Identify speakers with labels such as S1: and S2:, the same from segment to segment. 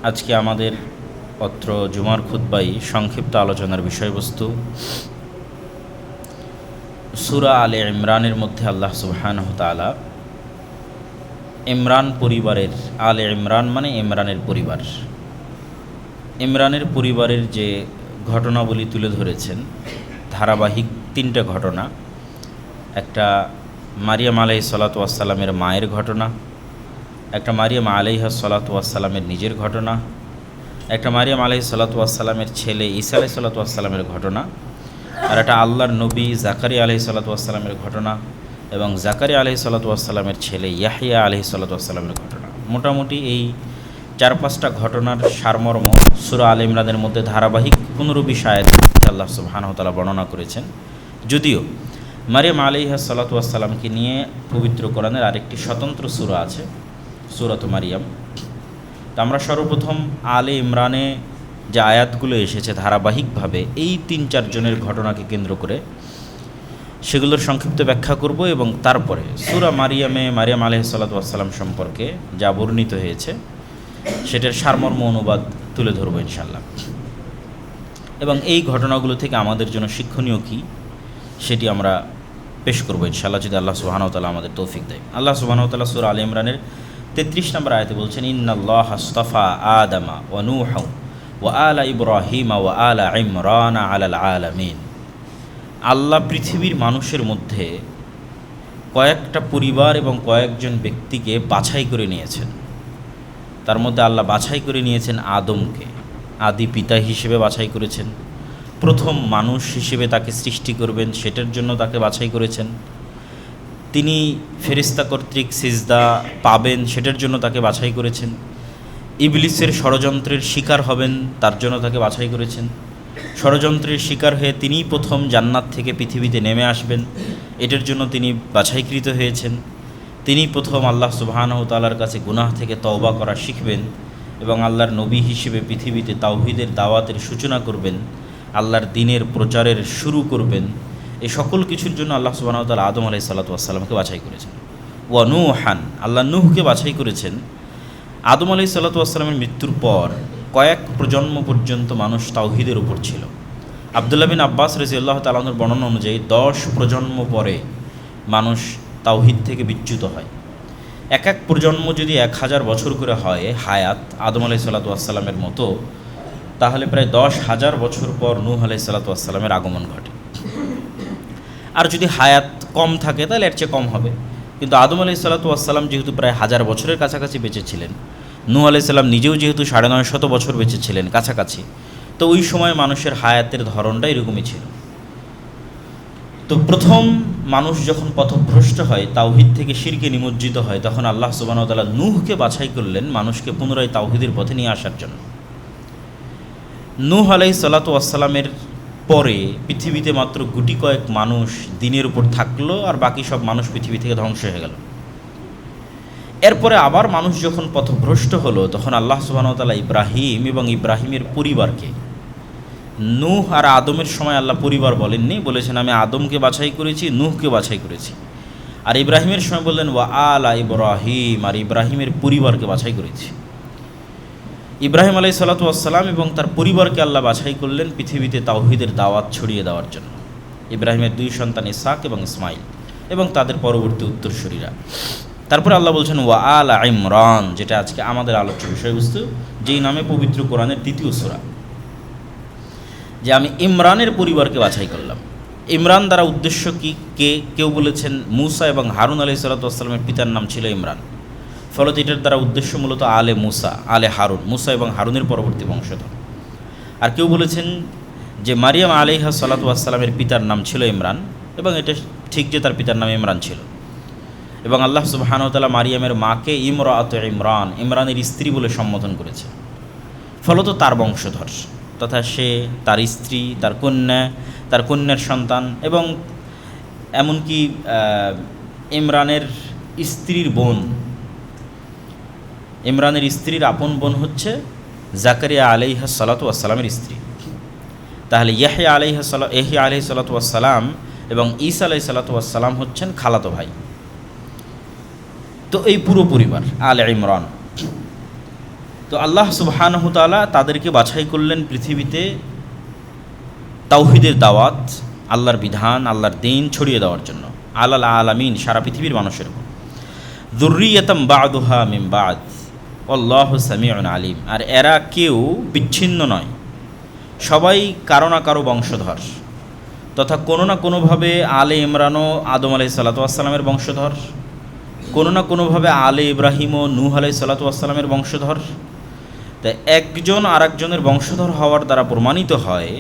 S1: আজকে আমাদের অত্র জুমার খুতবাই সংক্ষিপ্ত আলোচনার বিষয়বস্তু সূরা আলে ইমরানের মধ্যে আল্লাহ সুবহানাহু ওয়া তাআলা ইমরান পরিবারের, আলে ইমরান মানে ইমরানের পরিবার, ইমরানের পরিবারের যে ঘটনাবলী তুলে ধরেছেন, ধারাবাহিক তিনটা ঘটনা। একটা মারিয়াম আলাইহিস সালাতু ওয়াস সালামের মায়ের ঘটনা, একটা মারিয়াম আলাইহিস সালাতু ওয়াস সালামের নিজের ঘটনা, একটা মারিয়াম আলাইহিস সালাতু ওয়াস সালামের ছেলে ঈসা আলাইহিস সালাতু ওয়াস সালামের ঘটনা, আর একটা আল্লাহর নবী জাকারিয়া আলাইহিস সালাতু ওয়াস সালামের ঘটনা এবং জাকারিয়া আলাইহিস সালাতু ওয়াস সালামের ছেলে ইয়াহইয়া আলাইহিস সালাতু ওয়াস সালামের ঘটনা। মোটামুটি এই 4-5টা ঘটনার সারমর্ম সূরা আলে ইমরানের মধ্যে ধারাবাহিক 15-20 আয়াতে আল্লাহ সুবহানাহু ওয়া তাআলা বর্ণনা করেছেন। যদিও মারিয়াম আলাইহিস সালাতু ওয়াস সালামকে নিয়ে পবিত্র কোরআনের আরেকটি স্বতন্ত্র সূরা আছে, সূরাতুল মারিয়াম। তো আমরা সর্বপ্রথম আলে ইমরানে যে আয়াতগুলো এসেছে ধারাবাহিকভাবে এই 3-4 জনের ঘটনাকে কেন্দ্র করে সেগুলোর সংক্ষিপ্ত ব্যাখ্যা করব এবং তারপরে সূরা মারিয়ামে মারিয়াম আলাইহিস সালাতু ওয়াস সালাম সম্পর্কে যা বর্ণিত হয়েছে সেটার সারমর্ম অনুবাদ তুলে ধরবো ইনশাআল্লাহ। এবং এই ঘটনাগুলো থেকে আমাদের জন্য শিক্ষণীয় কী সেটি আমরা পেশ করবো ইনশাআল্লাহ, যদি আল্লাহ সুবহানাহু ওয়া তাআলা আমাদের তৌফিক দেয়। আল্লাহ সুবহানাহু ওয়া তাআলা সূরা আলে ইমরানের 33 নম্বর আয়াতে বলছেন, ইন্নাল্লাহা আস্তাফা আদামা ওয়া নূহা ওয়া আলা ইব্রাহিমা ওয়া আলা ইমরান আলাল আলামিন। আল্লাহ পৃথিবীর মানুষের মধ্যে কয়েকটা পরিবার এবং কয়েকজন ব্যক্তিকে বাছাই করে নিয়েছেন। তার মধ্যে আল্লাহ বাছাই করে নিয়েছেন আদমকে, আদি পিতা হিসেবে বাছাই করেছেন। প্রথম মানুষ হিসেবে তাকে সৃষ্টি করবেন সেটার জন্য তাকে বাছাই করেছেন। তিনি ফেরেশতা কর্তৃক সিজদা পাবেন সেটার জন্য তাকে বাছাই করেছেন। ইবলিসের ষড়যন্ত্রের শিকার হবেন তার জন্য তাকে বাছাই করেছেন। ষড়যন্ত্রের শিকার হয়ে তিনিই প্রথম জান্নাত থেকে পৃথিবীতে নেমে আসবেন, এটার জন্য তিনি বাছাইকৃত হয়েছেন। তিনি প্রথম আল্লাহ সুবহানাহু ওয়া তাআলার কাছে গুনাহ থেকে তওবা করা শিখবেন এবং আল্লাহর নবী হিসেবে পৃথিবীতে তাওহীদের দাওয়াতের সূচনা করবেন, আল্লাহর দ্বীনের প্রচারের শুরু করবেন। এই সকল কিছুর জন্য আল্লাহ সুবহানাহু ওয়া তাআলা আদম আলাইহিস সালাতু ওয়াস সালামকে বাছাই করেছেন। ওয়া নূহান, আল্লাহ নূহকে বাছাই করেছেন। আদম আলাইহিস সালাতু ওয়াস সালামের মৃত্যুর পর কয়েক প্রজন্ম পর্যন্ত মানুষ তাওহীদের উপর ছিল। আব্দুল্লাহ বিন আব্বাস রাদিয়াল্লাহু তাআলা আনহুর বর্ণনা অনুযায়ী 10 প্রজন্ম পরে মানুষ তাওহীদ থেকে বিচ্যুত হয়। এক প্রজন্ম যদি 1000 বছর করে হয় হায়াত আদম আলাইহিস সালাতু ওয়াস সালামের মতো, তাহলে প্রায় 10,000 বছর পর নূহ আলাইহিস সালাতু ওয়াস সালামের আগমন ঘটে। আর যদি হায়াত কম থাকে তাহলে এর চেয়ে কম হবে। কিন্তু আদম আলাইহিস সালাতু ওয়াস সালাম যেহেতু প্রায় 1000 বছরের কাছাকাছি বেঁচে ছিলেন, নূহ আলাইহিস সালাম নিজেও যেহেতু 950 বছর বেঁচে ছিলেন কাছাকাছি, তো ওই সময় মানুষের হায়াতের ধরনটা এরকমই ছিল। তো প্রথম মানুষ যখন পথভ্রষ্ট হয়, তাওহীদ থেকে শিরকে নিমজ্জিত হয়, তখন আল্লাহ সুবহানাহু ওয়া তাআলা নূহকে বাছাই করলেন মানুষকে পুনরায় তাওহীদের পথে নিয়ে আসার জন্য। নূহ আলাইহিস সালাতু ওয়াস সালামের পরে পৃথিবীতে মাত্র গুটি কয়েক মানুষ দ্বীনের উপর থাকলো, আর বাকি সব মানুষ পৃথিবী থেকে ধ্বংস হয়ে গেল। এরপরে আবার মানুষ যখন পথভ্রষ্ট হলো, তখন আল্লাহ সুবহানাহু ওয়া তাআলা ইব্রাহিম এবং ইব্রাহিমের পরিবারকে, নূহ আর আদমের সময় আল্লাহ পরিবার বলেননি, বলেছেন আমি আদমকে বাছাই করেছি, নূহকে বাছাই করেছি। আর ইব্রাহিমের সময় বললেন ওয়া আলা ইব্রাহিম, আর ইব্রাহিমের পরিবারকে বাছাই করেছি। ইব্রাহিম আলাইহিস সালাতু ওয়াস সালাম এবং তার পরিবারকে আল্লাহ বাছাই করলেন পৃথিবীতে তাওহীদের দাওয়াত ছড়িয়ে দেওয়ার জন্য। ইব্রাহিমের 2 সন্তান ইসহাক এবং ইসমাইল এবং তাদের পরবর্তী উত্তরসূরিরা। তারপরে আল্লাহ বলছেন ওয়া আলা ইমরান, যেটা আজকে আমাদের আলোচ্য বিষয়বস্তু, যেই নামে পবিত্র কোরআনের 2য় সূরা, যে আমি ইমরানের পরিবারকে বাছাই করলাম। ইমরান দ্বারা উদ্দেশ্য কি? কেউ বলেছেন মূসা এবং হারুন আলাইহিস সালাতু ওয়াস সালামের পিতার নাম ছিল ইমরান, ফলত এটার দ্বারা উদ্দেশ্য মূলত আলে মূসা, আলে হারুন, মূসা এবং হারুনের পরবর্তী বংশধর। আর কেউ বলেছেন যে মারিয়াম আলাইহিস সালাতু ওয়াস সালামের পিতার নাম ছিল ইমরান, এবং এটা ঠিক যে তার পিতার নাম ইমরান ছিল। এবং আল্লাহ সুবহানাহু ওয়া তাআলা মারিয়ামের মাকে ইমরাআতু ইমরান, ইমরানের স্ত্রী বলে সম্বোধন করেছে, ফলত তার বংশধর, তথা সে, তার স্ত্রী, তার কন্যা, তার কন্যার সন্তান, এবং এমনকি ইমরানের স্ত্রীর বোন, ইমরানের স্ত্রীর আপন বোন হচ্ছে জাকারিয়া আলাইহিস সালাতু ওয়াস সালামের স্ত্রী। তাহলে ইয়াহইয়া আলাইহিস সালাতু ওয়াস সালাম এবং ঈসা আলাইহিস সালাতু ওয়াস সালাম হচ্ছেন খালাতো ভাই। তো এই পুরো পরিবার আলে ইমরান। তো আল্লাহ সুবহানাহু তাআলা তাদেরকে বাছাই করলেন পৃথিবীতে তাওহীদের দাওয়াত, আল্লাহর বিধান, আল্লাহর দ্বীন ছড়িয়ে দেওয়ার জন্য, আলাল আলামিন, সারা পৃথিবীর মানুষের উপর। যুররিয়াতাম বা'দুহা মিন বা'দ আল্লাহু সামিউন আলিম। আর এরা কেউ বিচ্ছিন্ন নয়, সবাই কারো না কারো বংশধর, তথা কোনো না কোনোভাবে আলে ইমরানও আদম আলাইহিস সালাতু ওয়াস সালামের বংশধর, কোনো না কোনোভাবে আলে ইব্রাহিমও নূহ আলাইহিস সালাতু ওয়াস সালামের বংশধর। তাই একজন আরেকজনের বংশধর হওয়ার দ্বারা প্রমাণিত হয়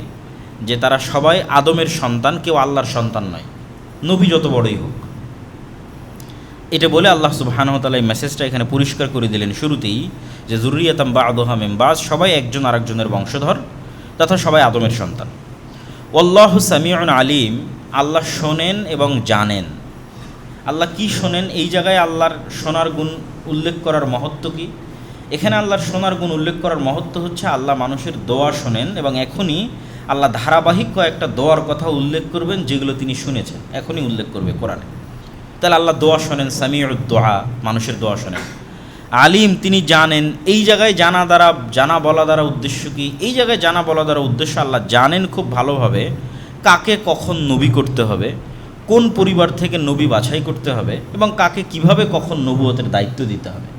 S1: যে তারা সবাই আদমের সন্তান, কেউ আল্লাহর সন্তান নয়, নবী যত বড়ই হোক। এটা বলে আল্লাহ সুবহানাহু ওয়া তাআলা এই মেসেজটা এখানে পরিষ্কার করে দিলেন শুরুতেই, যে যুররিয়াতাম বা'দুহা মিন বা'দ, সবাই একজন আরেকজনের বংশধর তথা সবাই আদমের সন্তান। আল্লাহু সামিউন আলিম, আল্লাহ শোনেন এবং জানেন। আল্লাহ কি শোনেন? এই জায়গায় আল্লাহর শোনার গুণ উল্লেখ করার মহত্ব কি? এখানে আল্লাহর শোনার গুণ উল্লেখ করার মহত্ব হচ্ছে আল্লাহ মানুষের দোয়া শোনেন, এবং এখনই আল্লাহ ধারাবাহিক কয়েকটা দোয়ার কথা উল্লেখ করবেন যেগুলো তিনি শুনেছেন, এখনই উল্লেখ করবে কোরআনে। তাহলে আল্লাহ দোয়া শোনেন, সামিউদ দোয়া, মানুষের দোয়া শোনেন। আলিম, তিনি জানেন। এই জায়গায় জানা বলা দ্বারা উদ্দেশ্য কি? এই জায়গায় জানা বলা দ্বারা উদ্দেশ্য আল্লাহ জানেন খুব ভালোভাবে কাকে কখন নবী করতে হবে, কোন পরিবার থেকে নবী বাছাই করতে হবে, এবং কাকে কিভাবে কখন নবুয়তের দায়িত্ব দিতে হবে।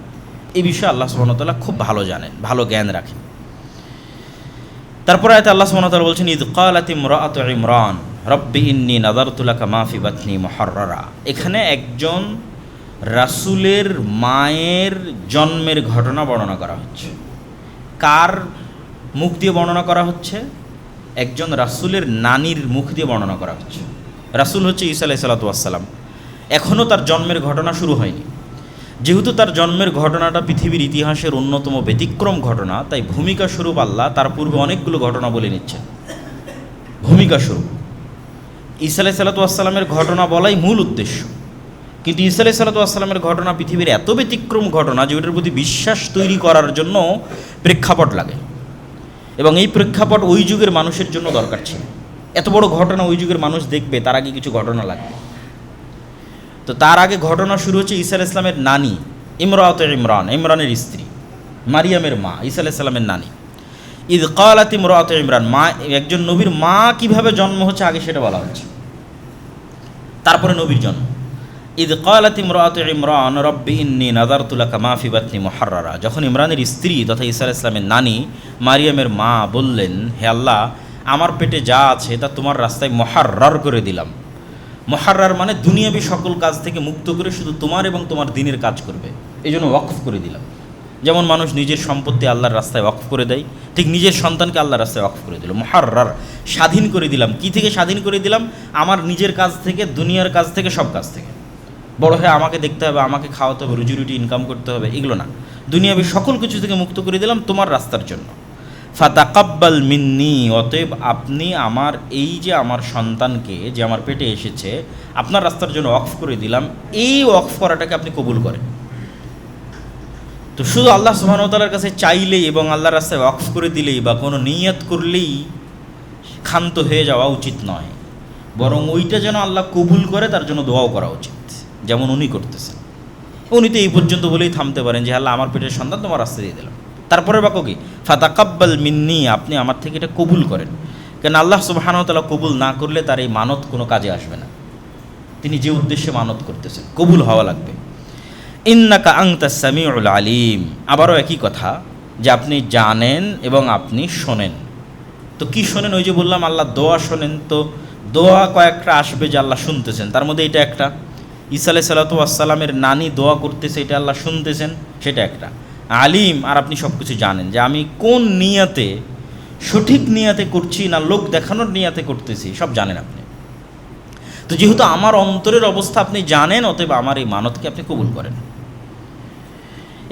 S1: এই বিষয়ে আল্লাহ সুবহানাহু ওয়া তাআলা খুব ভালো জানেন, ভালো জ্ঞান রাখেন। তারপরে আয়াতে আল্লাহ সুবহানাহু ওয়া তাআলা বলছেন, ইয ক্বালাত ইমরাআতু ইমরান রব্বি ইন্নী নাযারতু লাকা মা ফি বাতনি মুহাররারা। এখানে একজন রাসূলের মায়ের জন্মের ঘটনা বর্ণনা করা হচ্ছে। কার মুখ দিয়ে বর্ণনা করা হচ্ছে? একজন রাসূলের নানির মুখ দিয়ে বর্ণনা করা হচ্ছে। রাসূল হচ্ছে ঈসা আলাইহিস সালাতু ওয়াস সালাম। এখনও তার জন্মের ঘটনা শুরু হয়নি। যেহেতু তার জন্মের ঘটনাটা পৃথিবীর ইতিহাসের অন্যতম ব্যতিক্রম ঘটনা, তাই ভূমিকা স্বরূপ আল্লাহ তার পূর্বে অনেকগুলো ঘটনা বলে নিচ্ছেন। ভূমিকা স্বরূপ ঈসা আলাইহিস সালাতু ওয়াস সালামের ঘটনা বলাই মূল উদ্দেশ্য, কিন্তু ঈসা আলাইহিস সালাতু ওয়াস সালামের ঘটনা পৃথিবীর এত ব্যতিক্রম ঘটনা যে ওটার প্রতি বিশ্বাস তৈরি করার জন্য প্রেক্ষাপট লাগে, এবং এই প্রেক্ষাপট ওই যুগের মানুষের জন্য দরকার ছিল। এত বড় ঘটনা ওই যুগের মানুষ দেখবে, তার আগে কিছু ঘটনা লাগবে। তো তার আগে ঘটনা শুরু হচ্ছে ঈসা আলাইহিস সালামের নানি ইমরাআতু ইমরান, ইমরানের স্ত্রী, মারিয়ামের মা, ঈসা আলাইহিস সালামের নানি। ইয ক্বালাত ইমরাআতু ইমরান, মা, একজন নবীর মা কিভাবে জন্ম হচ্ছে আগে সেটা বলা হচ্ছে, তারপরে নবীর জন্ম। ইয ক্বালাত ইমরাআতু ইমরান রব্বি ইন্নী নাযারতু লাকা মা ফি বাতনি মুহাররারা। যখন ইমরানের স্ত্রী তথা ঈসা আলাইহিস সালামের নানি মারিয়ামের মা বললেন, হে আল্লাহ, আমার পেটে যা আছে তা তোমার রাস্তায় মুহাররার করে দিলাম। মুহাররার মানে দুনিয়াবি সকল কাজ থেকে মুক্ত করে শুধু তোমার এবং তোমার দ্বীনের কাজ করবে, এই জন্য ওয়াকফ করে দিলাম। যেমন মানুষ নিজের সম্পত্তি আল্লাহর রাস্তায় ওয়াকফ করে দেয়, ঠিক নিজের সন্তানকে আল্লাহর রাস্তায় ওয়াকফ করে দিল। মুহাররার, স্বাধীন করে দিলাম। কি থেকে স্বাধীন করে দিলাম? আমার নিজের কাজ থেকে, দুনিয়ার কাজ থেকে, সব কাজ থেকে। বড় হয়ে আমাকে দেখতে হবে, আমাকে খাওয়াতে হবে, রুজি রুটি ইনকাম করতে হবে, এগুলো না। দুনিয়াবি সকল কিছু থেকে মুক্ত করে দিলাম তোমার রাস্তার জন্য। ফাতাকাব্বাল মিন্নি, অতএব আপনি আমার এই যে আমার সন্তানকে যে আমার পেটে এসেছে আপনার রাস্তার জন্য ওয়াকফ করে দিলাম, এই ওয়াকফ করাটাকে আপনি কবুল করেন। তো শুধু আল্লাহ সুবহানাহু ওয়া তাআলার কাছে চাইলেই এবং আল্লাহর রাস্তায় ওয়াকফ করে দিলেই বা কোনো নিয়ত করলেই ক্ষান্ত হয়ে যাওয়া উচিত নয়, বরং ওইটা যেন আল্লাহ কবুল করে তার জন্য দোয়াও করা উচিত, যেমন উনি করতেছেন। উনি তো এই পর্যন্ত বলেই থামতে পারেন যে আল্লাহ, আমার পেটের সন্তান তোমার রাস্তা দিয়ে দিলাম। তারপরে বাক্য কি? ফাতাকাব্বাল মিন্নি, আপনি আমার থেকে এটা কবুল করেন। কেন আল্লাহ সুবহানাহু ওয়া তাআলা কবুল না করলে তার এই মানত কোনো কাজে আসবে না। তিনি যে উদ্দেশ্যে মানত করতেছেন কবুল হওয়া লাগবে। ইন্নাকা আনতাস সামিউল আলিম, আবারও একই কথা যে আপনি জানেন এবং আপনি শোনেন। তো কি শোনেন? ওই যে বললাম আল্লাহ দোয়া শোনেন, তো দোয়া কয়েকটা আসবে যে আল্লাহ শুনতেছেন, তার মধ্যে এটা একটা। ঈসা আলাইহিস সালাতু ওয়াস সালামের নানি দোয়া করতেছে, এটা আল্লাহ শুনতেছেন, সেটা একটা। আলিম, আর আপনি সব কিছু জানেন যে আমি কোন নিয়াতে, সঠিক নিয়াতে করছি না লোক দেখানোর নিয়াতে করতেছি, সব জানেন আপনি। তো যেহেতু আমার অন্তরের অবস্থা আপনি জানেন, অতএব আমার এই মানতকে আপনি কবুল করেন।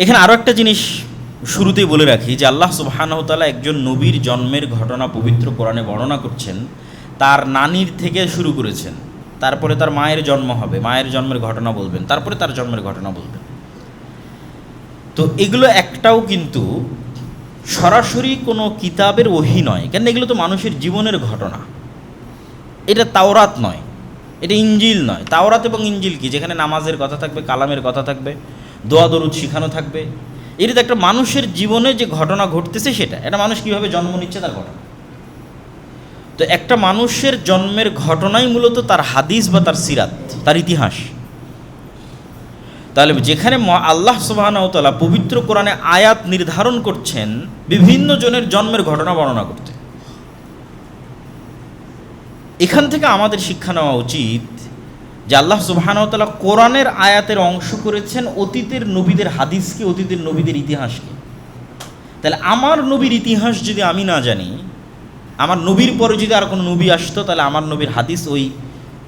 S1: এখানে আরও একটা জিনিস শুরুতেই বলে রাখি যে আল্লাহ সুবহানাহু ওয়া তাআলা একজন নবীর জন্মের ঘটনা পবিত্র কোরআনে বর্ণনা করছেন। তার নানির থেকে শুরু করেছেন, তারপরে তার মায়ের জন্ম হবে, মায়ের জন্মের ঘটনা বলবেন, তারপরে তার জন্মের ঘটনা বলবেন। তো এগুলো একটাও কিন্তু সরাসরি কোনো কিতাবের ওহী নয়, কেন এগুলো তো মানুষের জীবনের ঘটনা। এটা তাওরাত নয়, এটা ইঞ্জিল নয়। তাওরাত এবং ইঞ্জিল কি? যেখানে নামাজের কথা থাকবে, কালামের কথা থাকবে, দোয়া দরুদ শিখানো থাকবে, এটা তো একটা মানুষের জীবনে যে ঘটনা ঘটতেছে সেটা, একটা মানুষ কীভাবে জন্ম নিচ্ছে তার ঘটনা। তো একটা মানুষের জন্মের ঘটনাই মূলত তার হাদিস বা তার সিরাত, তার ইতিহাস। তাহলে যেখানে আল্লাহ সুবহানাহু ওয়া তাআলা পবিত্র কোরআনে আয়াত নির্ধারণ করছেন বিভিন্ন জনের জন্মের ঘটনা বর্ণনা করতে, এখান থেকে আমাদের শিক্ষা নেওয়া উচিত যে আল্লাহ সুবহানাহু ওয়া তাআলা কোরআনের আয়াতের অংশ করেছেন অতীতের নবীদের হাদিসকে, অতীতের নবীদের ইতিহাসকে। তাহলে আমার নবীর ইতিহাস যদি আমি না জানি, আমার নবীর পরে যদি আর কোনো নবী আসতো, তাহলে আমার নবীর হাদিস ওই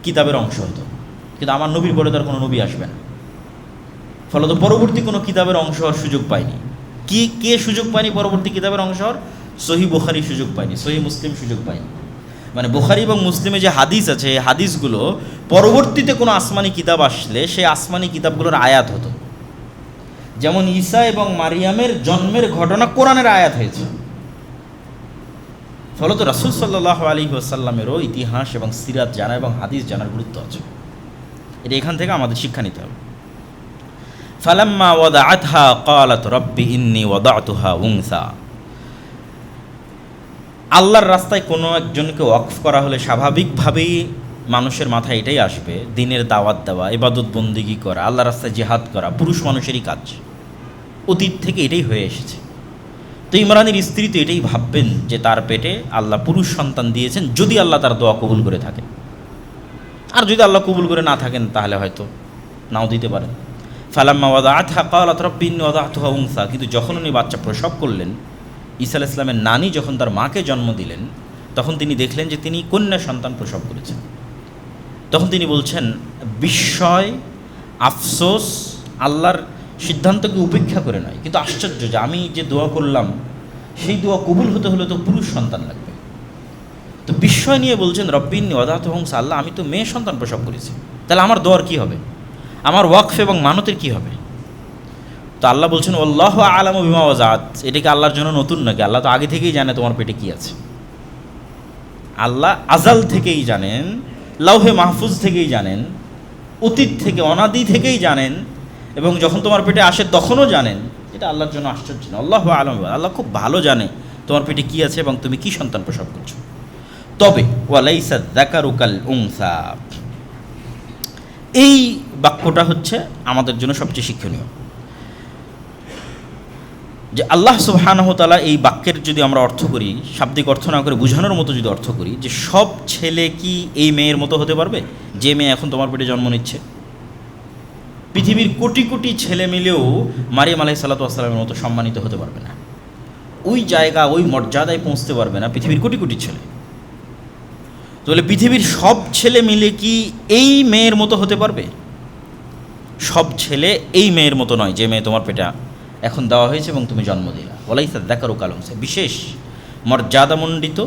S1: কিতাবের অংশ হতো, কিন্তু আমার নবীর পরে তো আর কোনো নবী আসবে না, ফলত পরবর্তী কোনো কিতাবের অংশ হওয়ার সুযোগ পায়নি। কে সুযোগ পায়নি পরবর্তী কিতাবের অংশ হওয়ার? সহিহ বুখারী সুযোগ পায়নি, সহিহ মুসলিম সুযোগ পায়নি। মানে বুখারী এবং মুসলিমে যে হাদিস আছে, এই হাদিসগুলো পরবর্তীতে কোনো আসমানি কিতাব আসলে সেই আসমানি কিতাবগুলোর আয়াত হতো। যেমন ঈসা এবং মারিয়ামের জন্মের ঘটনা কোরআনের আয়াত হয়েছে, ফলত রাসূল সাল্লাল্লাহু আলাইহি ওয়াসাল্লামেরও ইতিহাস এবং সিরাত জানা এবং হাদিস জানার গুরুত্ব আছে। এটা এখান থেকে আমাদের শিক্ষা নিতে হবে। ফালাম্মা ওয়াদাআতহা ক্বালাত রাব্বি ইন্নী ওয়াদাতুহা উনসা। আল্লাহর রাস্তায় কোনো একজনকে ওয়াকফ করা হলে স্বাভাবিকভাবেই মানুষের মাথায় এটাই আসবে, দিনের দাওয়াত দেওয়া, ইবাদত বন্দিগি করা, আল্লাহর রাস্তায় জিহাদ করা পুরুষ মানুষেরই কাজ, অতীত থেকে এটাই হয়ে এসেছে। তো ইমরানের স্ত্রী তো এটাই ভাববেন যে তার পেটে আল্লাহ পুরুষ সন্তান দিয়েছেন, যদি আল্লাহ তার দোয়া কবুল করে থাকেন। আর যদি আল্লাহ কবুল করে না থাকেন তাহলে হয়তো নাও দিতে পারেন। ফালাম্মা ওয়াদাআতহা ক্বালাত রাব্বি ইন্নী ওয়াদাতুহা উনসা। কিন্তু যখন উনি বাচ্চা প্রসব করলেন, ঈসা আলাইহিস সালামের নানি যখন তার মাকে জন্ম দিলেন, তখন তিনি দেখলেন যে তিনি কন্যা সন্তান প্রসব করেছেন। তখন তিনি বলছেন বিস্ময়, আফসোস, আল্লাহর সিদ্ধান্তকে উপেক্ষা করে নয়, কিন্তু আশ্চর্য যে আমি যে দোয়া করলাম সেই দোয়া কবুল হতে হলে তো পুরুষ সন্তান লাগবে। তো বিস্ময় নিয়ে বলছেন রব্বি ইন্নী ওয়াদাতুহা উনসা, আল্লাহ আমি তো মেয়ে সন্তান প্রসব করেছি, তাহলে আমার দোয়ার কী হবে, আমার ওয়াকফ এবং মানতের কী হবে? তো আল্লাহ বলছেন আল্লাহু আ'লামু বিমা ওয়াজাত। এটা কি আল্লাহর জন্য নতুন নাকি? আল্লাহ তো আগে থেকেই জানে তোমার পেটে কী আছে। আল্লাহ আজাল থেকেই জানেন, লাউহে মাহফুজ থেকেই জানেন, অতীত থেকে অনাদি থেকেই জানেন, এবং যখন তোমার পেটে আসে তখনও জানেন। এটা আল্লাহর জন্য আশ্চর্য না। আল্লাহু আ'লামু, আল্লাহ খুব ভালো জানে তোমার পেটে কী আছে এবং তুমি কী সন্তান প্রসব করছো। তবে ওয়ালাইসা যাকারু কাল উনসা, এই বাক্যটা হচ্ছে আমাদের জন্য সবচেয়ে শিক্ষণীয়, যে আল্লাহ সুবহানাহু ওয়া তাআলা এই বাক্যের যদি আমরা অর্থ করি, শাব্দিক অর্থ না করে বোঝানোর মতো যদি অর্থ করি, যে সব ছেলে কি এই মেয়ের মতো হতে পারবে যে মেয়ে এখন তোমার পেটে জন্ম নিচ্ছে? পৃথিবীর কোটি কোটি ছেলে মিলেও মারিয়াম আলাইহিস সালাতু ওয়াস সালামের মতো সম্মানিত হতে পারবে না, ওই জায়গা ওই মর্যাদায় পৌঁছতে পারবে না পৃথিবীর কোটি কোটি ছেলে। তাহলে পৃথিবীর সব ছেলে মিলে কি এই মেয়ের মতো হতে পারবে? সব ছেলে এই মেয়ের মতো নয় যে মেয়ে তোমার পেটে এখন দেওয়া হয়েছে এবং তুমি জন্ম দিলা। ওয়ালাইসা যাকারু কাল উনসা, বিশেষ মর্যাদামণ্ডিত,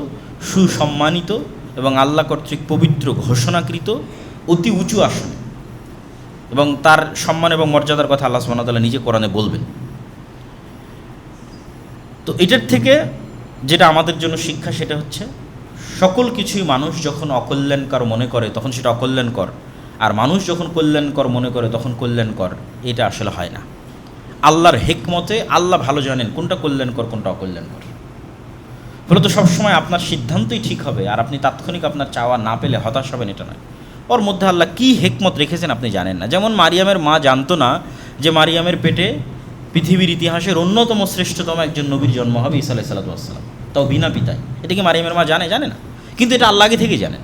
S1: সুসম্মানিত এবং আল্লাহ কর্তৃক পবিত্র ঘোষণাকৃত অতি উঁচু আসন, এবং তার সম্মান এবং মর্যাদার কথা আল্লাহ সুবহানাহু ওয়া তাআলা নিজে কোরআনে বলবেন। তো এটার থেকে যেটা আমাদের জন্য শিক্ষা, সেটা হচ্ছে সকল কিছুই মানুষ যখন অকল্যাণকর মনে করে তখন সেটা অকল্যাণকর, আর মানুষ যখন কল্যাণকর মনে করে তখন কল্যাণকর। এটা আসলে হয় না। আল্লাহর হিকমতে আল্লাহ ভালো জানেন কোনটা কল্যাণকর কোনটা অকল্যাণকর। ফলে তো সবসময় আপনার সিদ্ধান্তই ঠিক হবে, আর আপনি তাৎক্ষণিক আপনার চাওয়া না পেলে হতাশ হবেন, এটা নয়। ওর মধ্যে আল্লাহ কী হিকমত রেখেছেন আপনি জানেন না। যেমন মারিয়ামের মা জানতো না যে মারিয়ামের পেটে পৃথিবীর ইতিহাসের অন্যতম শ্রেষ্ঠতম একজন নবীর জন্ম হবে, ঈসা আলাইহিস সালাতু ওয়াস সালাম, তাও বিনা পিতায়। এটা কি মারিয়ামের মা জানে? জানে না, কিন্তু এটা আল্লাহ আগে থেকে জানেন।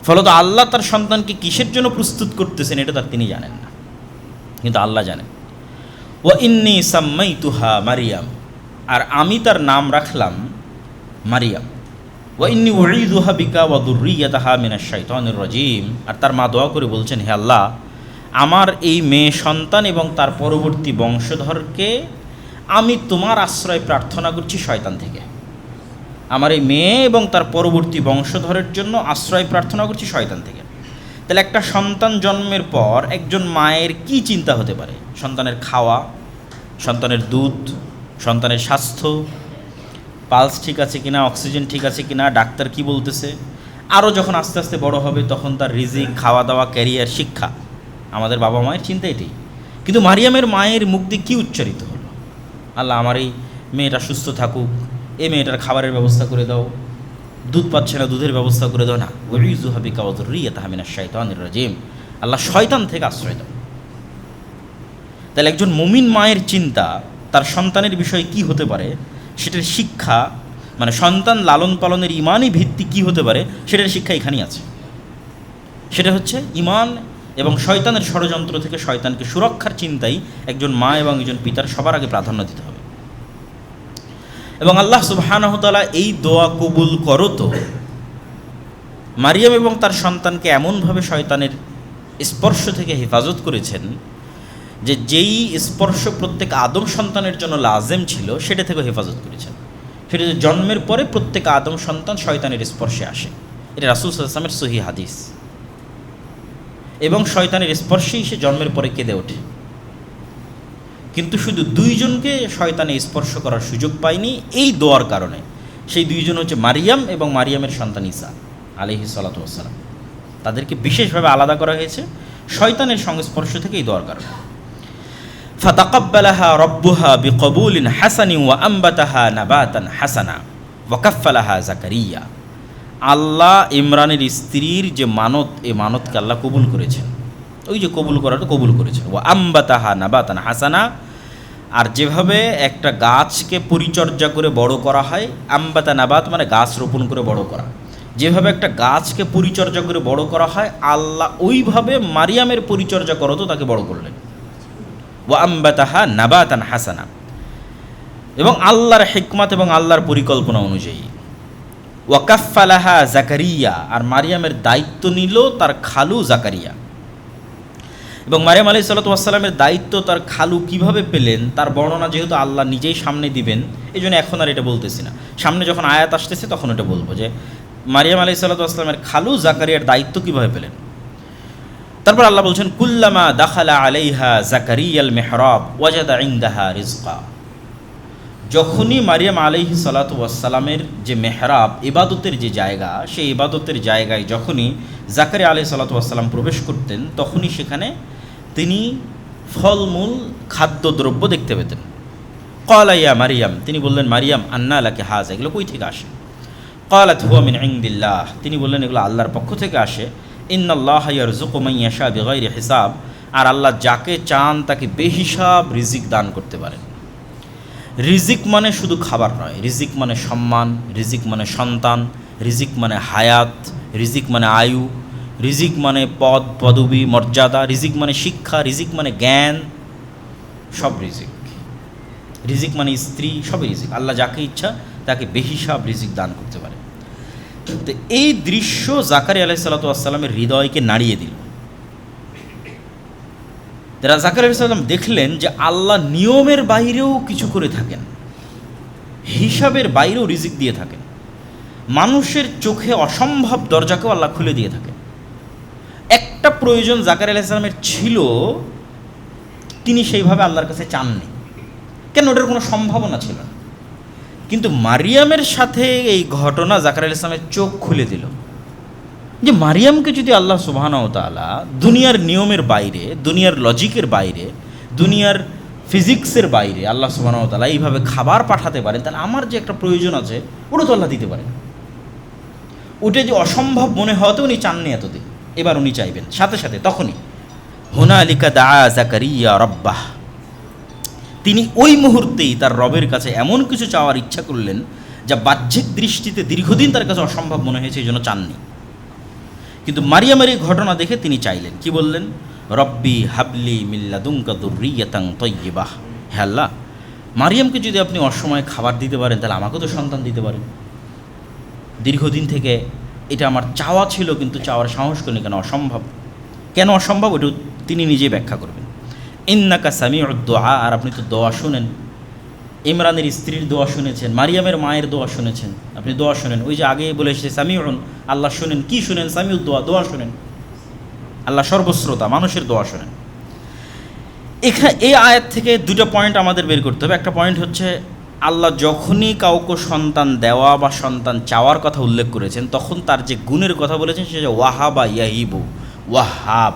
S1: ফলত আল্লাহ তার সন্তানকে কিসের জন্য প্রস্তুত করতেছেন এটা তার তিনি জানেন না, কিন্তু আল্লাহ জানেন। ওয়া ইন্নী সাম্মাইতুহা মারিয়াম, আর আমি তার নাম রাখলাম মারিয়াম। ওয়া ইন্নী উঈযুহা বিকা ওয়া যুররিয়াতাহা মিনাশ শাইতানির রাজীম। আর তার মা দোয়া করে বলছেন, হে আল্লাহ, আমার এই মেয়ে সন্তান এবং তার পরবর্তী বংশধরকে আমি তোমার আশ্রয় প্রার্থনা করছি শয়তান থেকে। আমার এই মেয়ে এবং তার পরবর্তী বংশধরের জন্য আশ্রয় প্রার্থনা করছি শয়তান থেকে। তাহলে একটা সন্তান জন্মের পর একজন মায়ের কি চিন্তা হতে পারে? সন্তানের খাওয়া, সন্তানের দুধ, সন্তানের স্বাস্থ্য, পালস ঠিক আছে কিনা, অক্সিজেন ঠিক আছে কিনা, ডাক্তার কি বলতেছে। আরও যখন আস্তে আস্তে বড় হবে তখন তার রিজিক, খাওয়া দাওয়া, ক্যারিয়ার, শিক্ষা। আমাদের বাবা মায়ের চিন্তা এটাই। কিন্তু মারিয়ামের মায়ের মুখ দিয়ে কী উচ্চারিত হল? আল্লাহ আমার এই মেয়েটা সুস্থ থাকুক, এই মেয়েটার খাবারের ব্যবস্থা করে দাও, দুধ পাচ্ছে না দুধের ব্যবস্থা করে দাও না। ওয়াইযু হাবিকা ওয়া যুররিয়াতাহা মিনাশ শাইতানির রাজিম, আল্লাহ শয়তান থেকে আশ্রয় দাও। তাহলে একজন মুমিন মায়ের চিন্তা তার সন্তানের বিষয়ে কি হতে পারে, সেটার শিক্ষা, মানে সন্তান লালন পালনের ইমানই ভিত্তি কি হতে পারে সেটার শিক্ষা এখানেই আছে। সেটা হচ্ছে ইমান এবং শয়তানের ষড়যন্ত্র থেকে শয়তানকে সুরক্ষার চিন্তাই একজন মা এবং একজন পিতার সবার আগে প্রাধান্য দিতে হবে। এবং আল্লাহ সুবহানাহু ওয়া তাআলা এই দোয়া কবুল করো তো মারিয়াম এবং তার সন্তানকে এমনভাবে শয়তানের স্পর্শ থেকে হেফাজত করেছেন যে যেই স্পর্শ প্রত্যেক আদম সন্তানের জন্য লাজেম ছিল সেটা থেকে হেফাজত করেছেন। সেটা যে জন্মের পরে প্রত্যেক আদম সন্তান শয়তানের স্পর্শে আসে, এটা রাসূল সাল্লাল্লাহু আলাইহি ওয়াসাল্লামের সহিহ হাদিস। এবং শয়তানের স্পর্শেই সে জন্মের পরে কেঁদে ওঠে। কিন্তু শুধু দুইজনকে শয়তানে স্পর্শ করার সুযোগ পায়নি এই দোয়ার কারণে। সেই দুইজন হচ্ছে মারিয়াম এবং মারিয়ামের সন্তান ঈসা আলাইহিস সালাতু ওয়াস সালাম। তাদেরকে বিশেষভাবে আলাদা করা হয়েছে শয়তানের সংস্পর্শ থেকে এই দোয়ার কারণে। ফাতাকাব্বালাহা রাব্বুহা বিকবুলিন হাসানিন ওয়া আম্বাতাহা নাবাতান হাসানা ওয়া কাফফালাহা জাকারিয়া। আল্লাহ ইমরানের স্ত্রীর যে মানত, এই মানতকে আল্লাহ কবুল করেছেন। ওই যে কবুল করাটা কবুল করেছেন। ওয়া আম্বাতাহা নাবাতান হাসানা, আর যেভাবে একটা গাছকে পরিচর্যা করে বড় করা হয়, আম্বাতা নাবাত মানে গাছ রোপণ করে বড় করা, যেভাবে একটা গাছকে পরিচর্যা করে বড় করা হয়, আল্লাহ ওইভাবে মারিয়ামের পরিচর্যা করতো তাকে বড় করলেন। ওয়া আম্বাতাহা নাবাতান হাসানা, এবং আল্লাহর হিকমত এবং আল্লাহর পরিকল্পনা অনুযায়ী। ওয়া কাফফালাহা জাকারিয়া, আর মারিয়ামের দায়িত্ব নিল তার খালু জাকারিয়া। এবং মারিয়াম আলাইহিস সালাতু ওয়াস সালামের দায়িত্ব তার খালু কিভাবে পেলেন তার বর্ণনা যেহেতু আল্লাহ নিজেই সামনে দিবেন, এই জন্য এখন আর এটা বলতেছি না, সামনে যখন আয়াত আসতেছে তখন এটা বলবো যে মারিয়াম আলাইহিস সালাতু ওয়াস সালামের খালু জাকারিয়ার দায়িত্ব কিভাবে পেলেন। তারপর আল্লাহ বলছেন কুল্লামা দাখালা আলাইহা জাকারিয়াল মিহরাব ওয়াজাদা ইনদাহা রিজকা। যখনই মারিয়াম আলাইহিস সালাতু ওয়াস সালামের যে মেহরাব, ইবাদতের যে জায়গা, সেই ইবাদতের জায়গায় যখনই জাকারিয়া আলাইহিস সালাতু ওয়াস সালাম প্রবেশ করতেন, তখনই সেখানে তিনি ফলমূল খাদ্যদ্রব্য দেখতে পেতেন। ক্বালা ইয়া মারিয়াম, তিনি বললেন মারিয়াম আন্না লাকি হাযা, এগুলো কই থেকে আসে? ক্বালাত হুয়া মিন ইনদিল্লাহ, তিনি বললেন এগুলো আল্লাহর পক্ষ থেকে আসে। ইন্নাল্লাহা ইয়ারযুকু মান ইয়াশা বিগাইরি হিসাব, আর আল্লাহ যাকে চান তাকে বেহিসাব রিজিক দান করতে পারেন। রিজিক মানে শুধু খাবার নয়, রিজিক মানে সম্মান, রিজিক মানে সন্তান, রিজিক মানে হায়াত, রিজিক মানে আয়ু, রিজিক মানে পদ পদবি মর্যাদা, রিজিক মানে শিক্ষা, রিজিক মানে জ্ঞান, সব রিজিক। রিজিক মানে স্ত্রী, সবই রিজিক। আল্লাহ যাকে ইচ্ছা তাকে বেহিসাব রিজিক দান করতে পারে। তো এই দৃশ্য জাকারিয়া আলাইহিস সালাতু ওয়াস সালামের হৃদয়কে নাড়িয়ে দিল। যারা জাকারিয়া আলাইহিস সালাম দেখলেন যে আল্লাহ নিয়মের বাইরেও কিছু করে থাকেন, হিসাবের বাইরেও রিজিক দিয়ে থাকেন, মানুষের চোখে অসম্ভব দরজাকেও আল্লাহ খুলে দিয়ে থাকেন। একটা প্রয়োজন জাকারিয়া আলাইহিস সালামের ছিল, তিনি সেইভাবে আল্লাহর কাছে চাননি, কেন? ওটার কোনো সম্ভাবনা ছিল না। কিন্তু মারিয়ামের সাথে এই ঘটনা জাকারিয়া আলাইহিস সালামের চোখ খুলে দিল যে মারিয়ামকে যদি আল্লাহ সুবহানাহু ওয়া তাআলা দুনিয়ার নিয়মের বাইরে, দুনিয়ার লজিকের বাইরে, দুনিয়ার ফিজিক্সের বাইরে আল্লাহ সুবহানাহু ওয়া তাআলা এইভাবে খাবার পাঠাতে পারেন, তাহলে আমার যে একটা প্রয়োজন আছে ওটা তো আল্লাহ দিতে পারেন। ওটা যে অসম্ভব মনে হতে উনি চাননি এতদিন, এবার উনি চাইবেন সাথে সাথে। তখনই হুনালিকা দাআ জাকারিয়া রাব্বাহ, তিনি ওই মুহূর্তেই তার রবের কাছে এমন কিছু চাওয়ার ইচ্ছা করলেন যা বাহ্যিক দৃষ্টিতে দীর্ঘদিন তার কাছে অসম্ভব মনে হয়েছে, এই জন্য চাননি। কিন্তু মারিয়ামের এই ঘটনা দেখে তিনি চাইলেন, কি বললেন? রব্বি হাবলি মিন লাদুনকা যুররিয়াতান তাইয়্যিবাহ, হে আল্লাহ, মারিয়ামকে যদি আপনি অসময়ে খাবার দিতে পারেন তাহলে আমাকেও তো সন্তান দিতে পারেন। দীর্ঘদিন থেকে এটা আমার চাওয়া ছিল, কিন্তু চাওয়ার সাহস করিনি, কেন? অসম্ভব। কেন অসম্ভব? ওটা তিনি নিজেই ব্যাখ্যা করবেন। ইন্নাকা সামিউদ দুআ, আর আপনি তো দোয়া শুনেন। ইমরানের স্ত্রীর দোয়া শুনেছেন, মারিয়ামের মায়ের দোয়া শুনেছেন, আপনি দোয়া শুনেন। ওই যে আগে বলে এসেছে সামিউন, আল্লাহ শুনেন। কি শুনেন? সামিউদ দোয়া, দোয়া শুনেন। আল্লাহ সর্বশ্রোতা, মানুষের দোয়া শুনেন। এখানে এই আয়াত থেকে দুটো পয়েন্ট আমাদের বের করতে হবে। একটা পয়েন্ট হচ্ছে আল্লাহ যখনই কাউকে সন্তান দেওয়া বা সন্তান চাওয়ার কথা উল্লেখ করেছেন, তখন তার যে গুণের কথা বলেছেন সেটা ওয়াহাবা ইয়াহিবু, ওয়াহাব।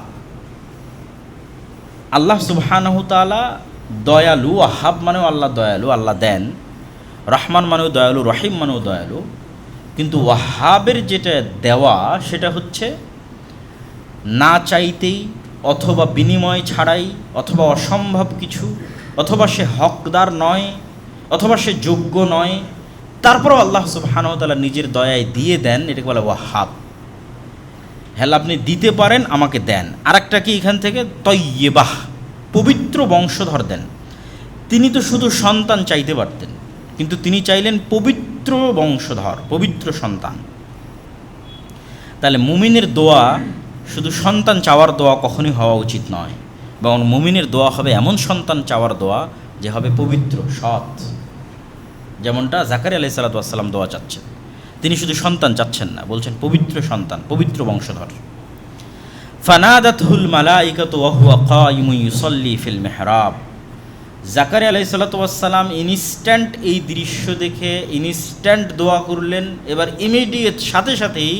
S1: আল্লাহ সুবহানাহু তাআলা দয়ালু, ওয়াহাব মানেও আল্লাহ দয়ালু, আল্লাহ দেন, রহমান মানেও দয়ালু, রহিম মানেও দয়ালু। কিন্তু ওয়াহাবের যেটা দেওয়া সেটা হচ্ছে না চাইতেই, অথবা বিনিময় ছাড়াই, অথবা অসম্ভব কিছু, অথবা সে হকদার নয়, অথবা সে যোগ্য নয়, তারপরও আল্লাহ সুবহানাহু ওয়া তাআলা নিজের দয়ায় দিয়ে দেন, এটাকে বলে ওয়াহাব। হ্যাঁ, আপনি দিতে পারেন, আমাকে দেন। আরেকটা কি এখান থেকে তয়্যিবাহ, পবিত্র বংশধর দেন। তিনি তো শুধু সন্তান চাইতে পারতেন, কিন্তু তিনি চাইলেন পবিত্র বংশধর, পবিত্র সন্তান। তাহলে মুমিনের দোয়া শুধু সন্তান চাওয়ার দোয়া কখনোই হওয়া উচিত নয়, বরং মুমিনের দোয়া হবে এমন সন্তান চাওয়ার দোয়া যে হবে পবিত্র, সৎ। যেমনটা জাকারিয়া আলাইহিস সালাতু ওয়াস সালাম দোয়া চাচ্ছেন, তিনি শুধু সন্তান চাচ্ছেন না, বলছেন পবিত্র সন্তান, পবিত্র বংশধর। ফানাদাতহুল মালাইকাতু ওয়া হুয়া কায়িমুন ইউসাল্লি ফিল মিহরাব। জাকারিয়া আলাইহিস সালাতু ওয়াস সালাম ইনস্ট্যান্ট এই দৃশ্য দেখে ইনস্ট্যান্ট দোয়া করলেন। এবার ইমিডিয়েট সাথে সাথেই